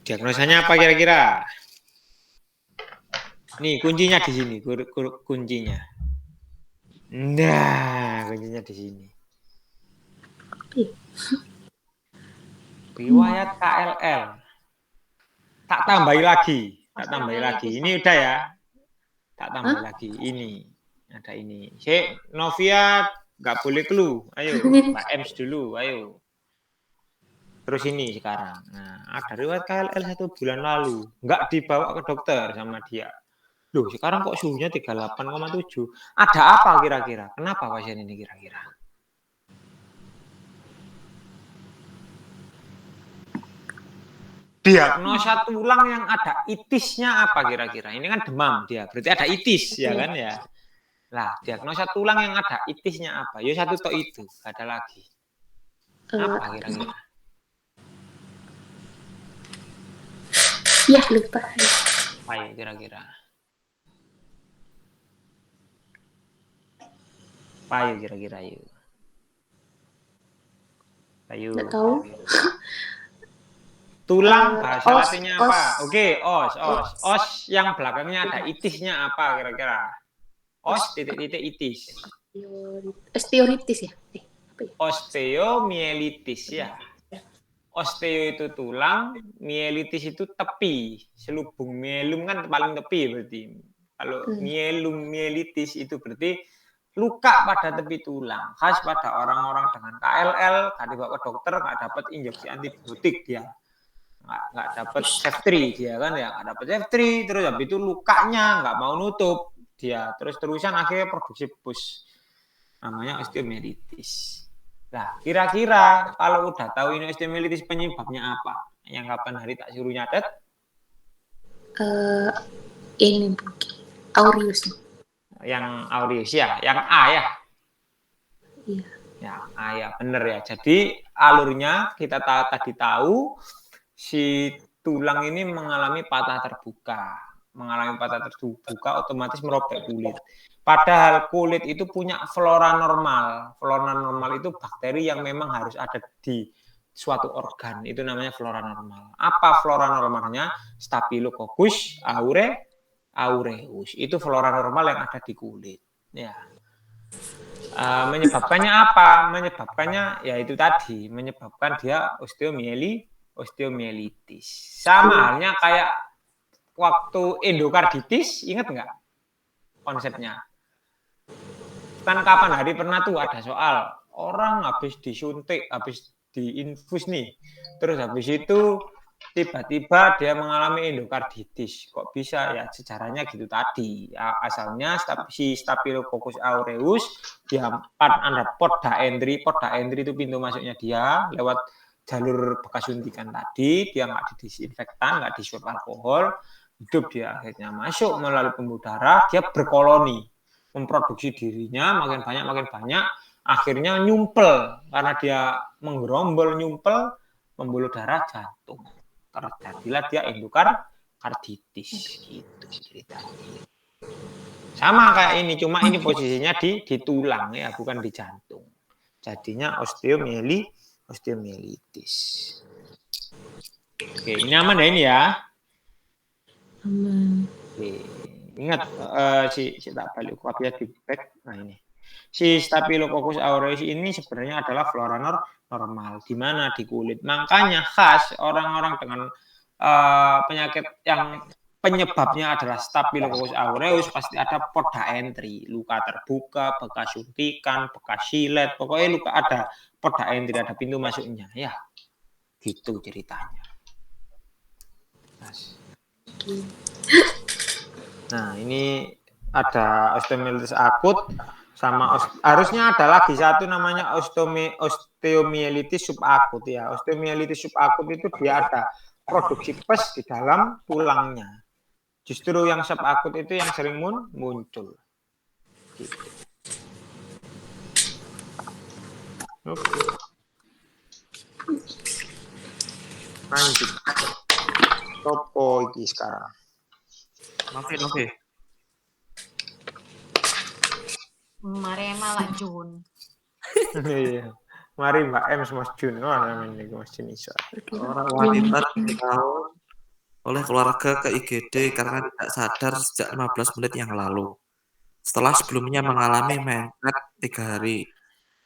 Diagnosanya apa kira-kira? Nih kuncinya di sini, kuncinya. Nah, kuncinya di sini. Riwayat KLL. Tak tambahi lagi. Ini udah ya. Tak tambahi lagi. Ini. Ada ini. Novia nggak boleh clue. Ayo, Mbak Ems dulu. Ayo. Terus ini sekarang. Nah, ada riwayat KLL 1 bulan lalu. Nggak dibawa ke dokter sama dia. Loh, sekarang kok suhunya 38,7. Ada apa kira-kira? Kenapa pasien ini kira-kira? Diagnosa tulang yang ada itisnya apa kira-kira? Ini kan demam dia, berarti ada itis ya kan ya. Lah, diagnosa tulang yang ada itisnya apa? Ya satu tok itu, gak ada lagi. Apa kira-kira? Ya lupa. Ayo kira-kira. Ayo kira-kira yuk. Ayo. Nggak tahu. Tulang bahasa latinnya apa? Oke, os. Os yang belakangnya ada itisnya apa kira-kira? Os titik-titik itis. Osteomielitis ya? Osteomielitis ya. Osteo itu tulang, mielitis itu tepi. Selubung mielum kan paling tepi berarti. Kalau mielitis itu berarti luka pada tepi tulang. Khas pada orang-orang dengan KLL, nggak dibawa ke dokter, nggak dapat injeksi antibiotik dia. Nggak dapat F3 dia kan ya, nggak dapat F3, terus habis itu lukanya nggak mau nutup dia, terus-terusan akhirnya produksi pus, namanya osteomielitis. Nah, kira-kira kalau udah tahu ini osteomielitis penyebabnya apa? Yang kapan hari tak suruh nyatet? Ini aureus. Yang aureus ya, yang A ya. Iya. Ya, A ya, bener ya. Jadi alurnya kita tadi tahu si tulang ini mengalami patah terbuka. Mengalami patah terbuka otomatis merobek kulit. Padahal kulit itu punya flora normal. Flora normal itu bakteri yang memang harus ada di suatu organ. Itu namanya flora normal. Apa flora normalnya? Staphylococcus aureus. Itu flora normal yang ada di kulit. Ya. Menyebabkannya apa? Menyebabkannya ya itu tadi. Menyebabkan dia osteomielitis. Sama halnya kayak waktu endokarditis, ingat nggak konsepnya? Kan kapan hari pernah tuh ada soal orang habis disuntik, habis diinfus nih, terus habis itu tiba-tiba dia mengalami endokarditis. Kok bisa ya? Sejarahnya gitu tadi. Asalnya si Staphylococcus aureus dia ada poda entry itu pintu masuknya dia lewat jalur bekas suntikan tadi, dia nggak didisinfektan, nggak diswab alkohol, hidup dia akhirnya masuk melalui pembuluh darah, dia berkoloni, memproduksi dirinya makin banyak, akhirnya nyumpel karena dia menggerombol nyumpel pembuluh darah jantung. Terjadilah dia endokarditis gitu ceritanya. Sama kayak ini, cuma ini posisinya di tulang ya, bukan di jantung. Jadinya osteomielitis. Oke, ini aman ya ini ya? Aman. Oke. Ingat si tak balik kopinya di back. Nah ini. Si Staphylococcus aureus ini sebenarnya adalah flora normal di mana di kulit. Makanya khas orang-orang dengan penyakit yang penyebabnya adalah Staphylococcus aureus pasti ada podaentry, luka terbuka, bekas suntikan, bekas silet, pokoknya luka ada podaentry, ada pintu masuknya ya. Gitu ceritanya. Nah, ini ada osteomielitis akut sama harusnya ada lagi satu namanya osteomielitis subakut ya. Osteomielitis subakut itu dia ada produksi pes di dalam tulangnya. Justru yang subakut itu yang sering muncul. Gitu. Oke. Lanjut. Topo iki sekarang. Oke. Mari malah Jun. Iya. Mari Mbak M Mas Jun. Oh, namanya Mas Jun iso. Orang wanita tahun oleh keluarga ke IGD karena tidak sadar sejak 15 menit yang lalu. Setelah sebelumnya mengalami mencret 3 hari.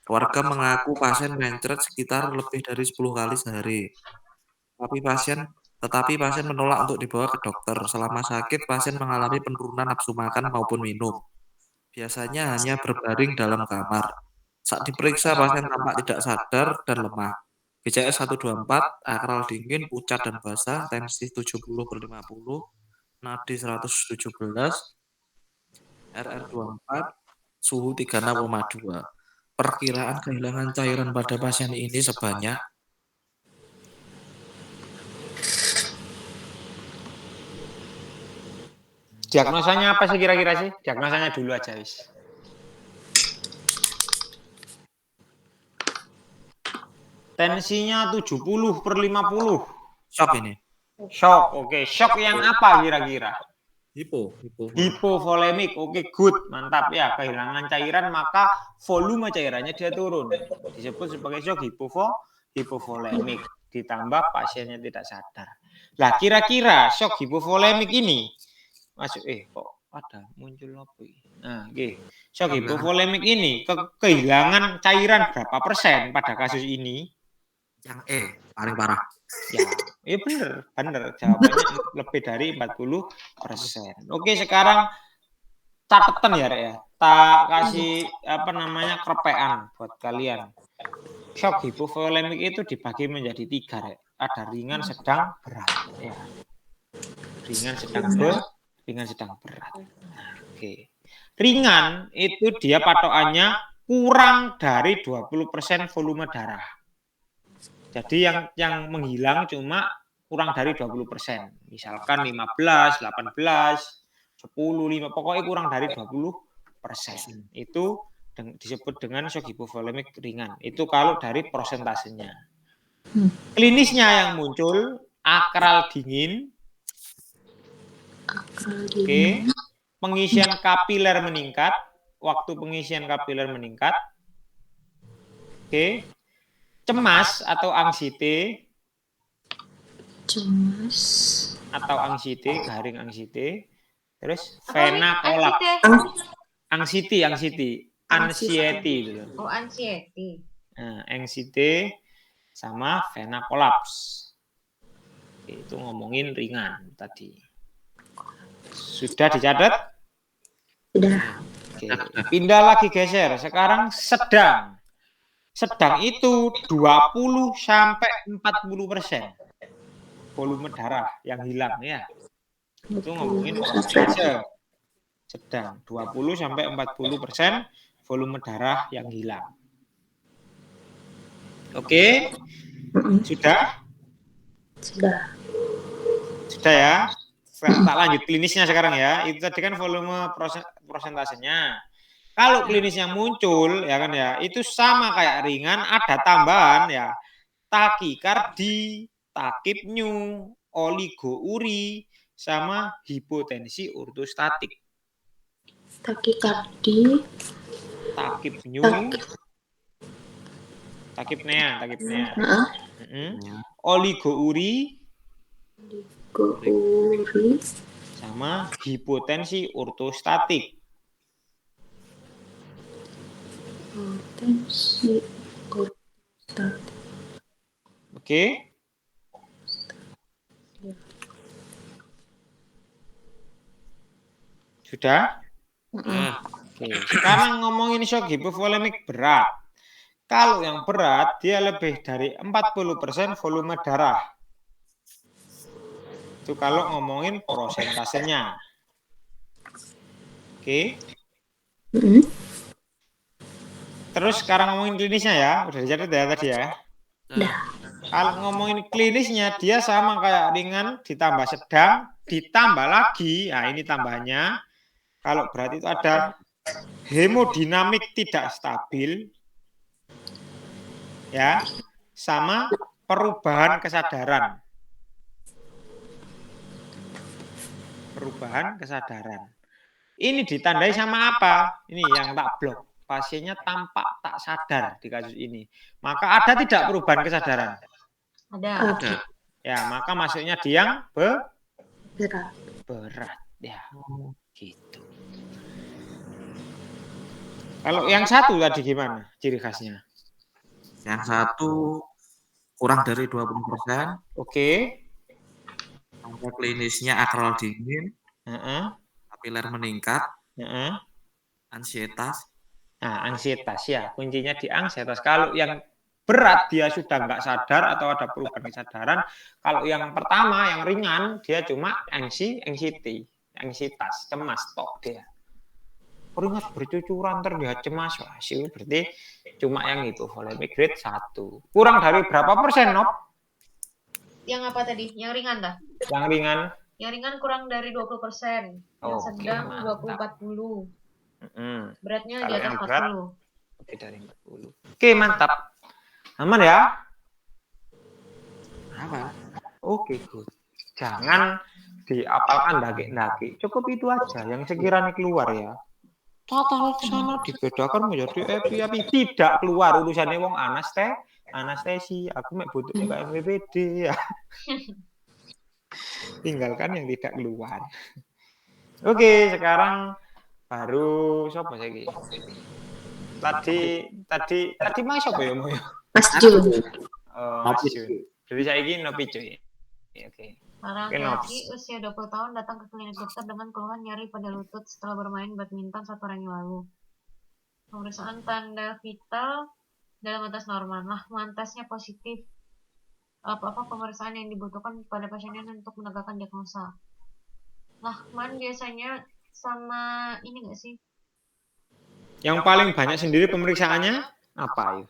Keluarga mengaku pasien mencret sekitar lebih dari 10 kali sehari. Tetapi pasien menolak untuk dibawa ke dokter. Selama sakit, pasien mengalami penurunan nafsu makan maupun minum. Biasanya hanya berbaring dalam kamar. Saat diperiksa, pasien tampak tidak sadar dan lemah. GCS 124, akral dingin, pucat dan basah, tensi 70/50, nadi 117, RR24, suhu 36,2. Perkiraan kehilangan cairan pada pasien ini sebanyak Diagnosanya apa sih kira-kira sih? Diagnosanya dulu aja wis. Tensinya 70/50. shock ini. Shock, oke. Shock yang apa kira-kira? Hipovolemik, oke, good, mantap ya. Kehilangan cairan maka volume cairannya dia turun. Disebut sebagai shock hipovolemik. Ditambah pasiennya tidak sadar. Lah kira-kira shock hipovolemik ini masuk kok ada muncul apa ini? Nah, oke. Shock hipovolemik ini kehilangan cairan berapa persen pada kasus ini? Yang paling parah. Ya bener. Jawabannya lebih dari 40%. Oke, sekarang catatan ya, Rek ya. Tak kasih kerpean buat kalian. Shock hipovolemik itu dibagi menjadi 3, Rek. Ada ringan, sedang, berat. Ya. Ringan, sedang, berat. Oke. Ringan itu dia patokannya kurang dari 20% volume darah. Jadi yang menghilang cuma kurang dari 20%. Misalkan 15, 18, 10, 5, pokoknya kurang dari 20%. Itu disebut dengan shock hipovolemik ringan. Itu kalau dari prosentasenya. Klinisnya yang muncul akral dingin. Oke. Pengisian kapiler meningkat. Waktu pengisian kapiler meningkat. Oke. Cemas atau anxiety. Garing anxiety. Terus vena kolaps. Anxiety. Oh, anxiety. Nah, anxiety sama vena kolaps. Itu ngomongin ringan tadi. Sudah dicatat? Sudah. Oke. Pindah lagi geser. Sekarang sedang. Sedang itu 20-40% volume darah yang hilang ya. Itu ngomongin sedang. 20-40% volume darah yang hilang. Oke. Sudah ya. Tak lanjut klinisnya sekarang ya. Itu tadi kan volume prosentasenya. Kalau klinis yang muncul ya kan ya, itu sama kayak ringan, ada tambahan ya. Takikardi, takipnyu, oligouri sama hipotensi ortostatik. Takikardi, takipnyu, takipnea. Oligouri sama hipotensi ortostatik. Hipertensi, orostat. Oke. Sudah? Oke. Sekarang ngomongin shock hipovolemik berat. Kalau yang berat, dia lebih dari 40% volume darah. Itu kalau ngomongin prosentasenya. Oke. Terus sekarang ngomongin klinisnya ya. Udah dicatat ya tadi ya. Dah. Kalau ngomongin klinisnya, dia sama kayak ringan ditambah sedang, ditambah lagi. Nah, ini tambahnya. Kalau berat itu ada hemodinamik tidak stabil, ya, sama perubahan kesadaran. Perubahan kesadaran. Ini ditandai sama apa? Ini yang tak blok. Pasiennya tampak tak sadar di kasus ini. Maka ada tidak perubahan kesadaran? Ada. Ya, maka masuknya di yang Berat. berat. Ya, gitu. Kalau yang satu tadi gimana ciri khasnya? Yang satu kurang dari 20%, Oke. angka klinisnya akral dingin, Heeh, kapiler meningkat, heeh. ansietas, Nah, ansietas ya, kuncinya di ansietas. Kalau yang berat dia sudah nggak sadar atau ada perubahan kesadaran. Kalau yang pertama, yang ringan, dia cuma anxietas, cemas tok dia. Keringat bercucuran terlihat cemas, wah sih berarti cuma yang hipovolemik grade 1. Kurang dari berapa persen, Nop? Yang apa tadi? Yang ringan dah? Yang ringan? Yang ringan kurang dari 20%. Yang Oke, sedang mantap. 20-40. Beratnya di Kalau atas yang berat 40. lebih dari 40. Oke, mantap. Aman ya? apa? Oke, good. Jangan diapalkan daki-daki. Cukup itu aja yang sekiranya keluar ya. Tata laksana dibedakan menjadi epi. Tidak keluar urusannya wong anestesi. Aku mek butuh KMPPD ya. Tinggalkan yang tidak keluar. Oke, sekarang baru siapa lagi? Tadi Mas apa ya, Moyo? Mas Jun. Oh, Mas Jun. Jadi saya ingin Nopi cuy. Oke. Sarah Oke, Nops. Kaki, usia 20 tahun, datang ke klinik dokter dengan keluhan nyeri pada lutut setelah bermain badminton 1 hari yang lalu. Pemeriksaan tanda vital dalam batas normal. Lahman tesnya positif. Apa-apa pemeriksaan yang dibutuhkan pada pasien ini untuk menegakkan diagnosa. Lahman biasanya sama ini nggak sih? Yang paling banyak sendiri pemeriksaannya apa yuk?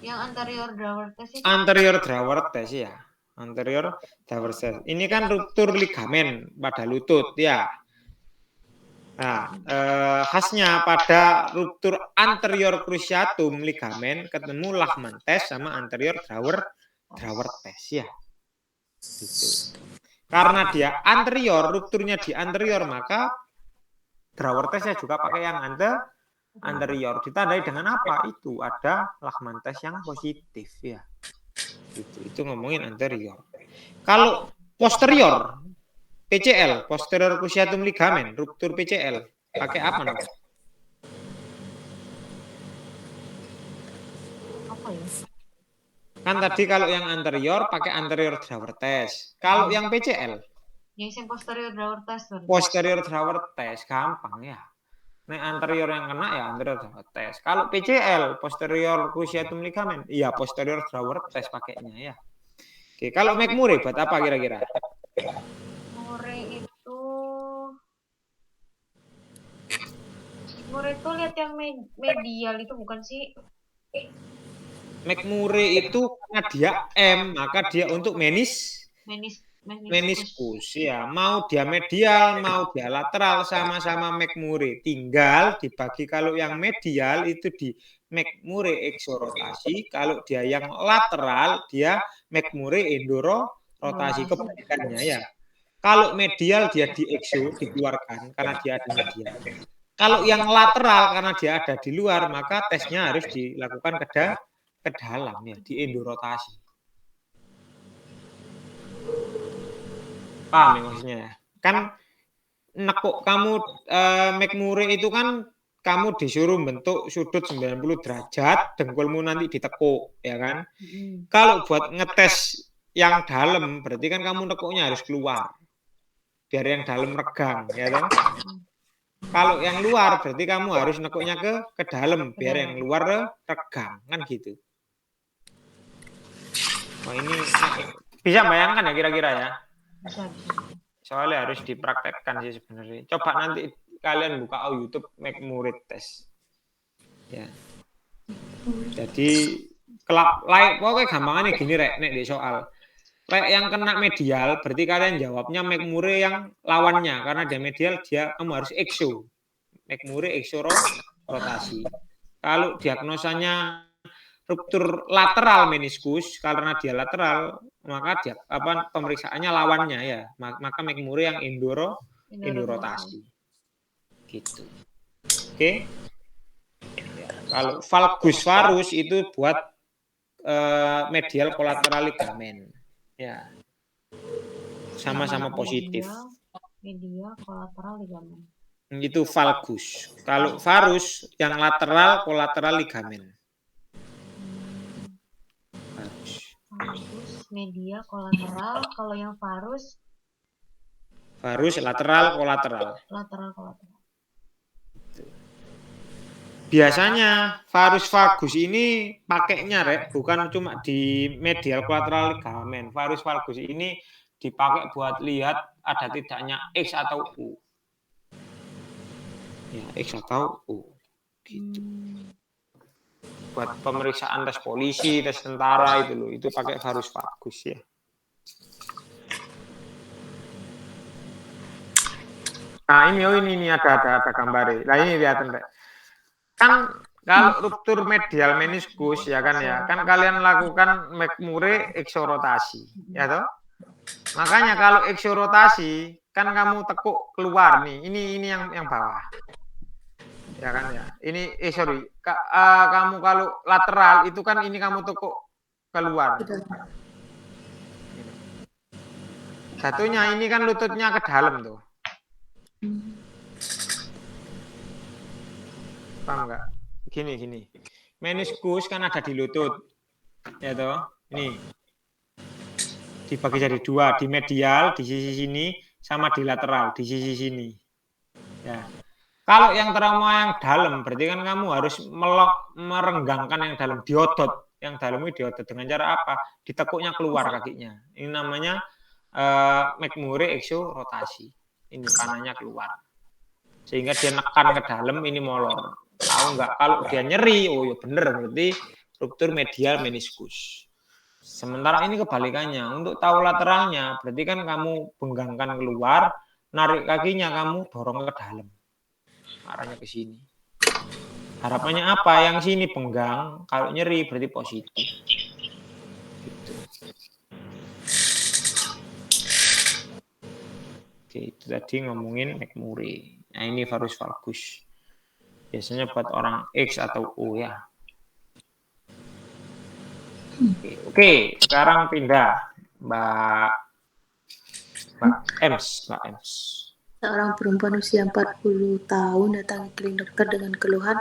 Yang anterior drawer test itu. Anterior drawer test ya. Anterior drawer test. Ini kan ruptur ligamen pada lutut ya. Nah, khasnya pada ruptur anterior cruciatum ligamen ketemu Lahman test sama anterior drawer test ya. Gitu. Karena dia anterior, rupturnya di anterior, maka drawer testnya juga pakai yang anterior. Ditandai dengan apa? Itu ada Lahman test yang positif ya. Itu ngomongin anterior. Kalau posterior, PCL, posterior cruciatum ligamen, ruptur PCL, pakai apa nih? Apa ya? Kan tadi kalau yang anterior pakai anterior drawer test. Kalau yang PCL, Yang posterior drawer test. posterior drawer test, gampang ya. Nek anterior yang kena ya anterior drawer test. Kalau PCL, posterior cruciatum ligamen, iya posterior drawer test pakainya ya. Oke, kalau McMurray buat apa kira-kira? Murray itu lihat yang medial itu bukan sih? McMurray itu karena dia M, maka dia untuk meniskus ya. Mau dia medial, mau dia lateral, sama-sama McMurray. Tinggal dibagi kalau yang medial itu di McMurray exorotasi, kalau dia yang lateral dia McMurray endorotasi, kebalikannya ya. Kalau medial dia di exo, dikeluarkan karena dia ada medial. Kalau yang lateral karena dia ada di luar, maka tesnya harus dilakukan ke dalam ya, di endorotasi. Paham ya maksudnya? Kan nekuk kamu McMurray itu kan kamu disuruh bentuk sudut 90 derajat, dengkulmu nanti ditekuk, ya kan? Kalau buat ngetes yang dalam, berarti kan kamu tekuknya harus keluar. Biar yang dalam regang, ya toh? Kalau yang luar, berarti kamu harus nekuknya ke dalam, biar yang luar regang, kan gitu. Wah, ini bisa bayangkan ya kira-kira ya? Bisa. Soalnya harus dipraktekkan sih sebenarnya. Coba nanti kalian buka YouTube make murid test. Ya. Jadi pokoknya gampangnya gini rek, nek di soal. Rek yang kena medial, berarti kalian jawabnya make murid yang lawannya, karena dia medial kamu harus exo. Make murid exo rotasi. Kalau diagnosanya ruptur lateral meniskus, karena dia lateral, maka pemeriksaannya lawannya ya, maka make murid yang endorotasi. Gitu. Oke. Kalau valgus varus itu buat medial kolateral ligamen. Ya. Sama-sama positif. Medial kolateral ligamen. Itu valgus. Kalau varus yang lateral kolateral ligamen. Valgus, media, kolateral. Kalau yang varus lateral kolateral. Lateral kolateral. Biasanya varus valgus ini pakainya rek bukan cuma di medial kolateral ligamen. Varus valgus ini dipakai buat lihat ada tidaknya X atau U. Ya, X atau U. Gitu. Buat pemeriksaan tes polisi, tes tentara itu loh, itu pakai varus valgus ya. Nah, ini ada gambarnya. Nah, ini lihatin rek. Kan kalau ruptur medial meniskus ya kan kalian lakukan make murid eksorotasi ya toh. Makanya kalau eksorotasi kan kamu tekuk keluar nih, ini yang bawah ya kan ya. Ini kamu kalau lateral itu kan ini kamu tekuk keluar. Satunya ini kan lututnya ke dalam tuh. Paham nggak? Gini. Meniskus kan ada di lutut. Ya toh? Ini. Dibagi jadi dua, di medial di sisi sini sama di lateral di sisi sini. Ya. Kalau yang trauma yang dalam berarti kan kamu harus merenggangkan yang dalam, diodot. Yang dalam ini diodot dengan cara apa? Ditekuknya keluar kakinya. Ini namanya make murid eksorotasi. Ini kanannya keluar. Sehingga dia nekan ke dalam, ini molor. Tahu nggak? Kalau dia nyeri, oh ya bener berarti ruptur medial meniskus. Sementara ini kebalikannya. Untuk tahu lateralnya, berarti kan kamu penggangkan keluar, narik kakinya kamu dorong ke dalam. Arahnya ke sini. Harapannya apa? Yang sini penggang, kalau nyeri berarti positif. Gitu. Oke, itu tadi ngomongin make murid. Nah, ini varus valgus. Biasanya buat orang X atau O ya. Oke, sekarang pindah Mbak Ems. Seorang perempuan usia 40 tahun datang ke klinik dokter dengan keluhan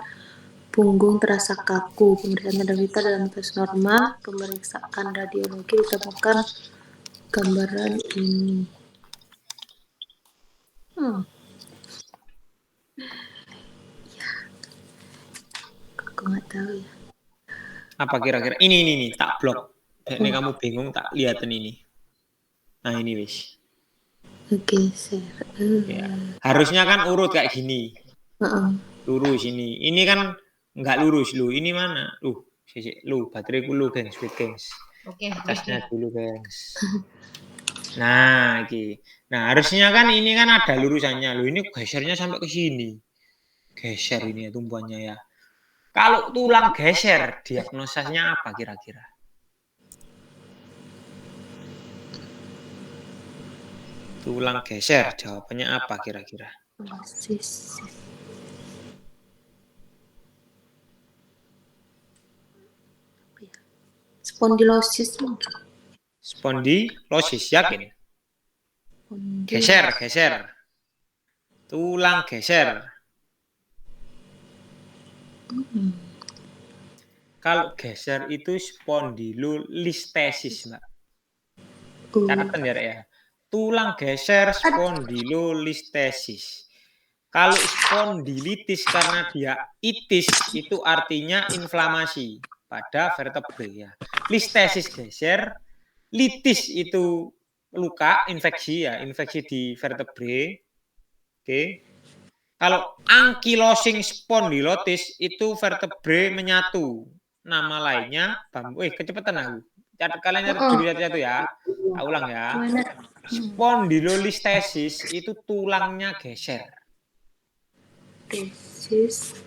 punggung terasa kaku. Pemeriksaan tanda vital dalam batas normal. Pemeriksaan radiologi ditemukan gambaran ini. Aku nggak tahu ya. Apa kira-kira? Ini tak blok. Ini kamu bingung tak liatin ini. Nah ini wis. Oke, Ya. Harusnya kan urut kayak gini. Lurus ini. Ini kan nggak lurus lu. Ini mana? Lu baterai lu gengs. Oke. Casnya dulu gengs. Nah, iki. Nah, harusnya kan ini kan ada lurusannya. Lu ini gesernya sampai ke sini. Geser ini ya tumpuannya ya. Kalau tulang geser, diagnosanya apa kira-kira? Tulang geser, jawabannya apa kira-kira? Spondilosis. Spondilosis, yakin? Geser. Tulang geser. Kalau geser itu spondylolistesis, Mbak. Catatan ya, Rek, ya. Tulang geser spondylolistesis. Kalau spondilitis karena dia itis itu artinya inflamasi pada vertebrae ya. Listesis geser, litis itu luka, infeksi ya, infeksi di vertebrae. Oke. Kalau ankylosing spondylosis itu vertebrae menyatu. Nama lainnya bambu. Kecepatan aku. Kalian harus dulu satu-satu ya. Tak ulang ya. Spondylolistesis itu tulangnya geser. Listesis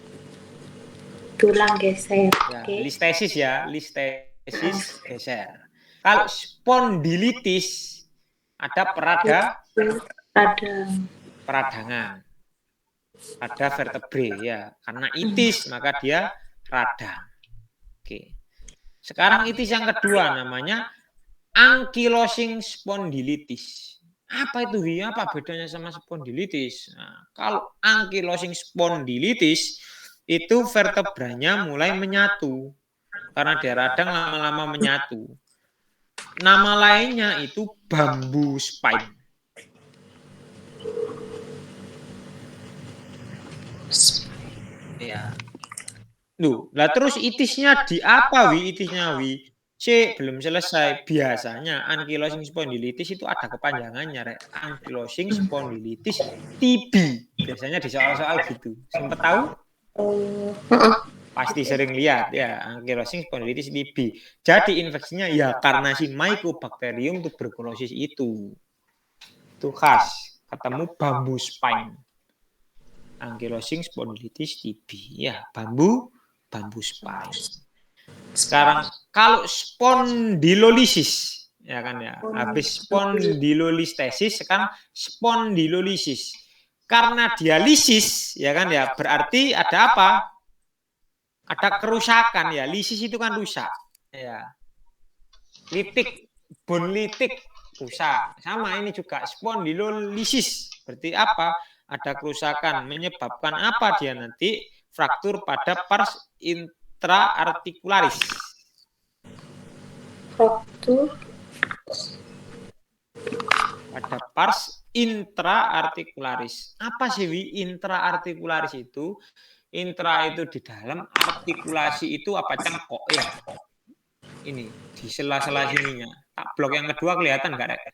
tulang geser. Ya, listesis ya, listesis geser. Kalau spondilitis ada peradangan pada vertebrae ya, karena itis maka dia radang. Oke. Sekarang itis yang kedua namanya ankylosing spondylitis. Apa itu Wi? Apa bedanya sama spondilitis? Nah, kalau ankylosing spondylitis itu vertebranya mulai menyatu karena dia radang lama-lama menyatu. Nama lainnya itu bambu spine. Ya. Lah terus itisnya di apa Wi? Itisnya Wi? Belum selesai. Biasanya ankylosing spondylitis itu ada kepanjangannya, Rek. Ankylosing spondylitis TB. Biasanya di soal-soal gitu. Sempet tahu? Pasti sering lihat ya, ankylosing spondylitis TB. Jadi infeksinya ya karena si Mycobacterium tuberculosis itu. Itu khas. Ketemu bambu spine. Ankylosing spondylitis TB. Ya, bambu spine. Sekarang kalau spondylolisis ya kan ya, habis spondylolistesis sekarang spondylolisis. Karena dia lisis ya kan ya, berarti ada apa? Ada kerusakan ya. Lisis itu kan rusak. Ya. Litik, bone litik rusak. Sama ini juga spondylolisis. Berarti apa? Ada kerusakan menyebabkan apa dia nanti? Fraktur pada pars intraarticularis. Fraktur pada pars intraarticularis. Apa sih Wi intraarticularis itu? Intra itu di dalam, artikulasi itu apa cengkok ya. Ini di sela-sela sininya. Tak blok yang kedua kelihatan nggak, Rek?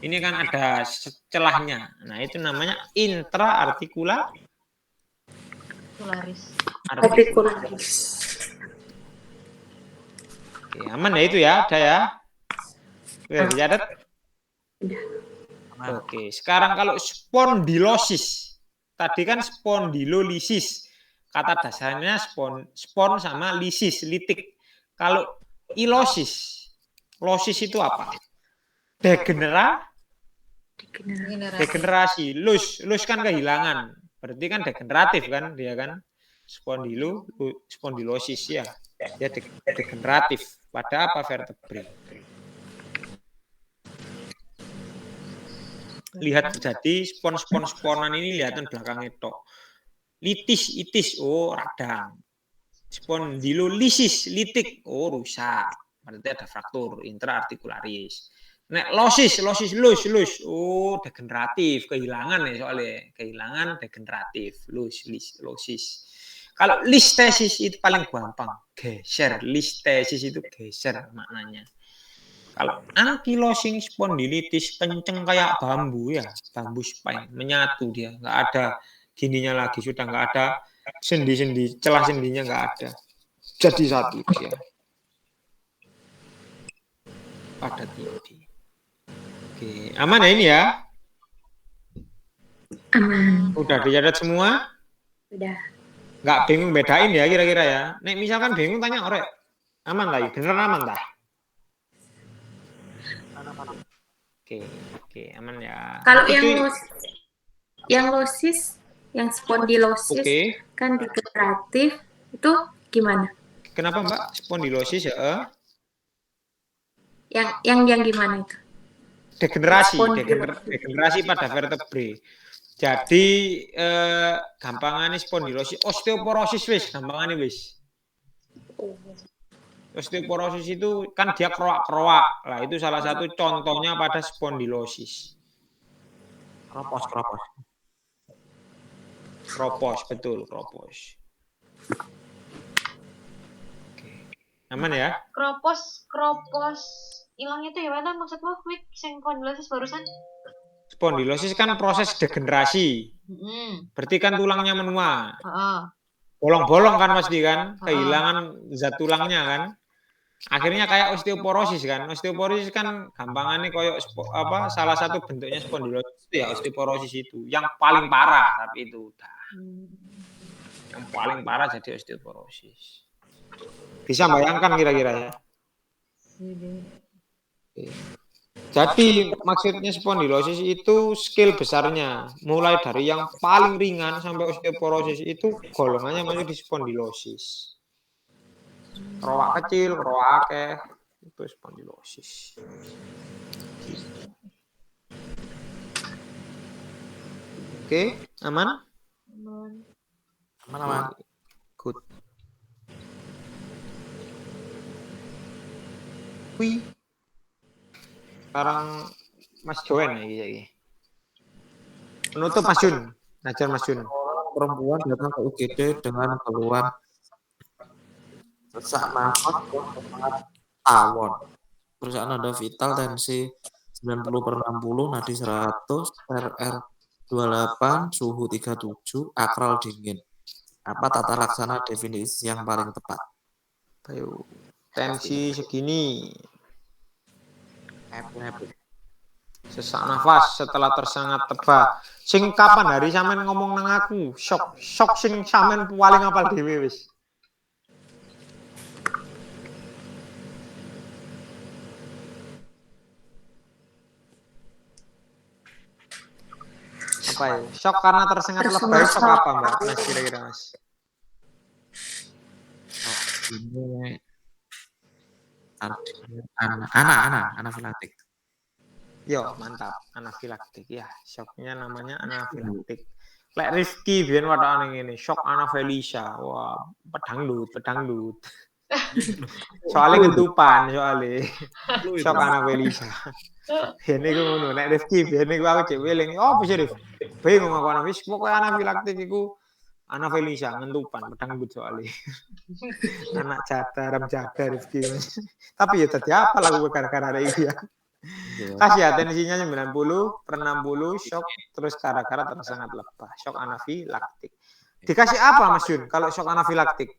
Ini kan ada celahnya. Nah, itu namanya intraarticularis. Articularis. Oke, aman ya itu ya, ada ya. Udah dicatat? Oke, sekarang kalau spondylosis. Tadi kan spondylolisis. Kata dasarnya spon sama lisis, litik. Kalau ilosis, losis itu apa? Degenerasi. Lus kan kehilangan. Berarti kan degeneratif kan dia kan. Spondylosis ya. Dia degeneratif pada apa vertebrae. Lihat jadi sponan ini lihatan belakangnya tok. Litis, itis, radang. Spondylolisis, litik, rusak. Berarti ada fraktur intraarticularis. Nek losis, lus, degeneratif, kehilangan ya soalnya. Kehilangan degeneratif, losis. Kalau listesis itu paling gampang, geser. Listesis itu geser maknanya. Kalau ankylosing spondylitis kenceng kayak bambu ya, bambu spine, menyatu dia, nggak ada gininya lagi, sudah nggak ada sendi-sendi, celah sendinya nggak ada, jadi satu dia. Pada TB. Oke, aman ya ini ya? Aman. Udah dicatat semua? Udah. Nggak bingung bedain ya kira-kira ya? Nek misalkan bingung tanya orek, aman lah, beneran aman lah. Oke, aman ya. Kalau yang losis, yang spondylosis kan degeneratif itu gimana? Kenapa Mbak? Spondylosis ya? Yang gimana itu? Degenerasi pada vertebrae. Jadi gampangane spondylosis, osteoporosis wis, gampangane wis. Osteoporosis itu kan dia keroak-keroak. Lah itu salah satu contohnya pada spondilosis. Kropos. Kropos, betul, kropos. Oke. Aman ya? Kropos hilangnya tuh ya mana maksudmu Wik sing spondilosis barusan? Spondilosis kan proses degenerasi. Berarti kan tulangnya menua. Heeh. Bolong-bolong kan pasti kan, kehilangan zat tulangnya kan. Akhirnya kayak osteoporosis kan. Osteoporosis kan gampangannya koyo salah satu bentuknya spondilosis itu ya osteoporosis itu. Yang paling parah tapi itu udah. Yang paling parah jadi osteoporosis. Bisa bayangkan kira-kira ya. Jadi maksudnya spondilosis itu scale besarnya. Mulai dari yang paling ringan sampai osteoporosis itu golongannya masuk di spondilosis. Keroak kecil, keroak akeh, itu spondilosis. Oke, aman? Aman. Good. Wih. Sekarang Mas Joen ya. Penutup Mas Jun. Ngajar Mas Jun. Perempuan datang ke UGD dengan keluhan sesak nafas dan semangat tawon. Perusahaan nada vital tensi 90/60, nadi 100, RR 28, suhu 37, akral dingin. Apa tata laksana definisi yang paling tepat? Ayo. Tensi segini. Sesak nafas setelah tersengat tebak. Sing kapan hari sampean ngomong nang aku? Shock sing sampean paling apal dhewe wis. Apa ya? Shock karena tersengat lebay, shock apa Mbak? Mas kira-kira Mas. Ini anafilaktik. Yo, mantap. Anafilaktik ya. Shocknya namanya anafilaktik. Lek Rifki biyen watane ngene, shock anafilisa. Wah, pedangdut. Soalnya ketupan soalnya. Shock anafilisa. Ini gue ngono, nek Rifki biyen iku aku cek weling. Oh, bisa Rif. Bingung aku ana wis pokoke anafilaktik iku anafilisa ngentupan pedangdut soalnya. Anak jada, rem jada Rifki. Tapi ya tadi apa lagu gara-gara ada iki ya. Kasih ya tensinya 90/60 shock terus gara-gara tersengat lebah. Shock anafilaktik. Dikasih apa Mas Jun kalau shock anafilaktik?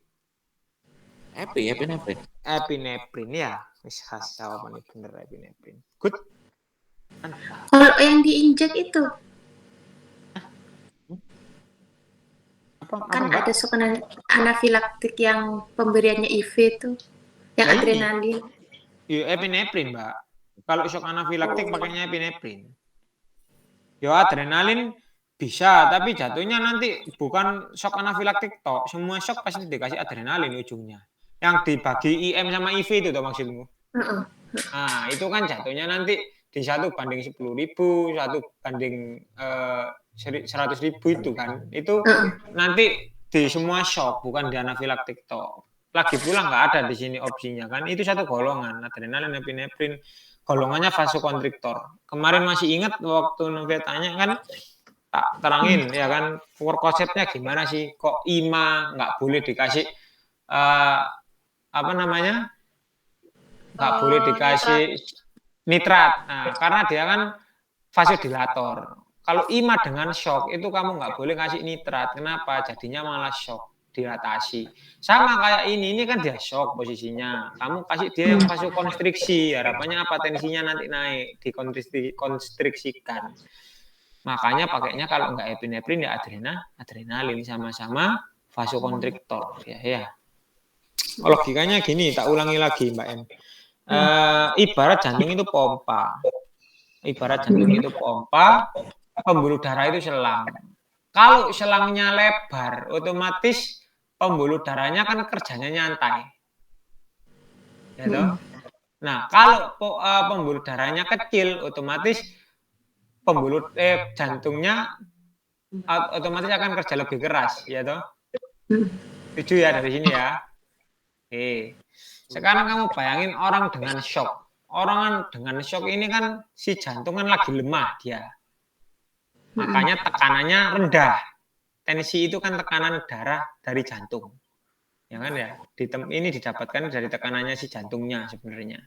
Epinefrin. Epinefrin ya. Wis khas jawabannya bener epinefrin. Good. Kalau yang diinjek itu kan ada shock anafilaktik yang pemberiannya IV itu, yang adrenalin. Iya epinefrin Mbak. Kalau shock anafilaktik pakainya epinefrin. Yo adrenalin bisa, tapi jatuhnya nanti bukan shock anafilaktik tok. Semua shock pasti dikasih adrenalin ujungnya. Yang dibagi IM sama IV itu toh maksudmu? Nah, itu kan jatuhnya nanti di 1 banding 10.000, 1 banding 100.000 itu kan. Itu nanti di semua shock, bukan di anafilaktik tok. Lagi pula nggak ada di sini opsinya kan. Itu satu golongan, adrenalin, epinefrin. Golongannya vasokonstriktor. Kemarin masih ingat waktu Novia tanya kan, tak terangin ya kan, konsepnya gimana sih? Kok IMA nggak boleh dikasih nggak boleh dikasih nitrat. Nah, karena dia kan vasodilator. Kalau IMA dengan shock itu kamu nggak boleh kasih nitrat. Kenapa? Jadinya malah shock, dilatasi. Sama kayak ini kan dia shock posisinya. Kamu kasih dia yang vasokonstriksi, harapannya apa? Tensinya nanti naik, dikonstriksikan. Makanya pakainya kalau nggak epinefrin ya adrenalin sama-sama vasokonstriktor ya. Logikanya gini, tak ulangi lagi Mbak M. Ibarat jantung itu pompa. Pembuluh darah itu selang. Kalau selangnya lebar, otomatis pembuluh darahnya kan kerjanya nyantai. Ya toh? Nah, kalau pembuluh darahnya kecil, otomatis jantungnya otomatis akan kerja lebih keras, ya toh? Setuju ya dari sini ya? Oke. Sekarang kamu bayangin orang dengan shock. Orang dengan shock ini kan si jantung kan lagi lemah dia. Makanya tekanannya rendah. Tensi itu kan tekanan darah dari jantung. Ya kan ya? Ini didapatkan dari tekanannya si jantungnya sebenarnya.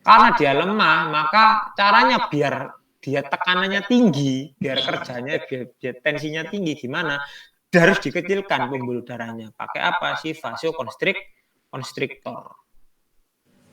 Karena dia lemah, maka caranya biar dia tekanannya tinggi, biar kerjanya, biar tensinya tinggi gimana? Dia harus dikecilkan pembuluh darahnya. Pakai apa sih? Vasokonstriktor.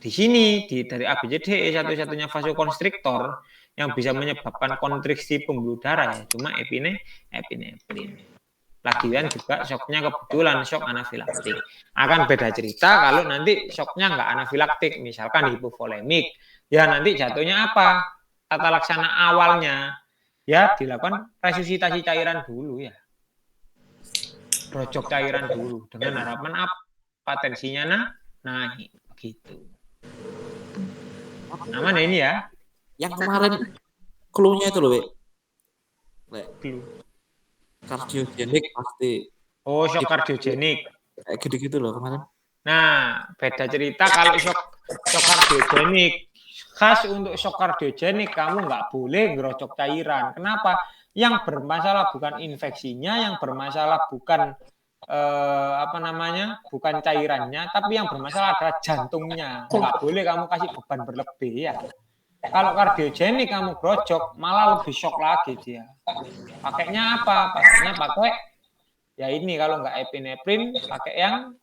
Di sini dari ABCDE satu-satunya vasokonstriktor yang bisa menyebabkan kontriksi pembuluh darah ya cuma epinefrin. Lagian juga shocknya kebetulan shock anafilaktik. Akan beda cerita kalau nanti shocknya nggak anafilaktik, misalkan hipovolemik. Ya nanti jatuhnya apa? Tata laksana awalnya ya dilakukan resusitasi cairan dulu ya. Rojok cairan dulu dengan harapan apa? Tensinya naik gitu. Aman ya ini ya? Yang kemarin clue-nya itu loh, Wek. Kardiogenik pasti. Oh, shock kardiogenik. Kayak gitu-gitu loh kemarin. Nah, beda cerita kalau shock kardiogenik. Khas untuk shock kardiogenik kamu nggak boleh ngerocok cairan. Kenapa? Yang bermasalah bukan infeksinya, yang bermasalah bukan bukan cairannya, tapi yang bermasalah adalah jantungnya. Nggak boleh kamu kasih beban berlebih ya. Kalau kardiogenik kamu grocok malah lebih shock lagi dia. Pakainya apa? Pakai ya ini kalau nggak epinefrin pakai yang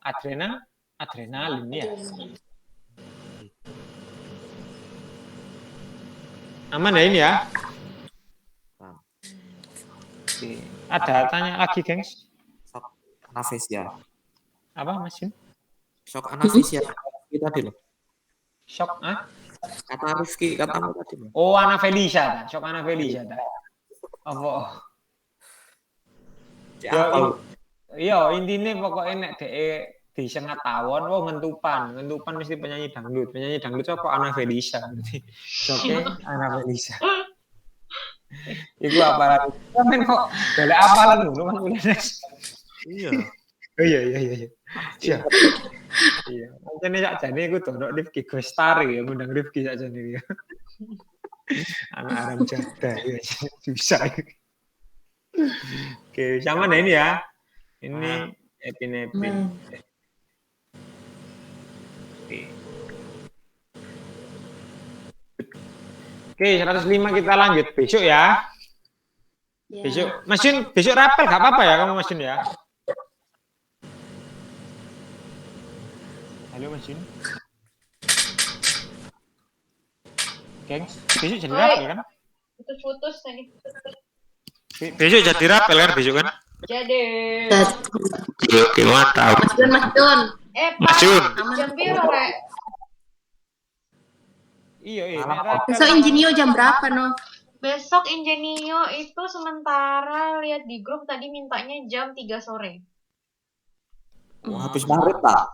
adrenalin ya. Aman ya ini ya? Oke. Ada tanya lagi, gengs? Shock anafesia. Apa, Mas Yun? Shock anafesia kita tadi loh. Shock Kata Rifki katamu tadi loh. Oh, anafelesia, shock anafelesia. Apa? Iya, intinya pokoknya nek di setengah tahun, ngentupan mesti penyanyi dangdut apa anafelesia berarti. Shocknya anafelesia. Iku apa lagi? Kan kok boleh apalan dulu kan udah. Iya. Oh iya. Siap. Iya. Makanya sakjane iku donok Rifki Gostari ya, ngundang Rifki sakjane ya. Anak Aram Jada ya. Susah. Oke, sama ini ya. Ini epinefrin. Oke, 105 kita lanjut besok ya. Besok, Mas Yun, besok rapel gak apa-apa ya kamu Mas Yun ya? Halo Mas Yun. Gengs, besok jadi rapel kan? Putus-putus tadi. Besok jadi rapel kan besok kan? Jadi. Oke, mantap. Mas Jun. Mas Yun. Jam biru, Rek. Iya. Besok Ingenio jam berapa, no? Besok Ingenio itu sementara lihat di grup tadi mintanya jam 3 sore. Habis maghrib tak?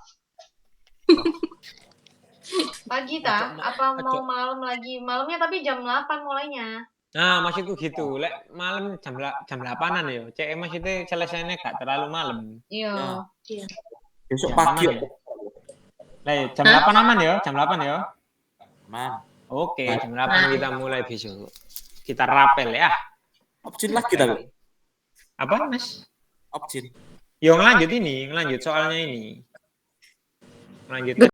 Pagi tak? Apa mau malam lagi? Malamnya tapi jam 8 mulainya. Nah, maksudku gitu. Lek malam jam 8-an ya. CMS itu selesainya gak terlalu malam. Iya. Besok pagi ya. Lah, jam 8 aman ya? Jam 8 ya? Aman. Oke, jam 8 kita mulai besok. Kita rapel ya. Opsin lagi tapi. Apa, Mas? Opsin. Yo ngelanjut soalnya ini. Lanjut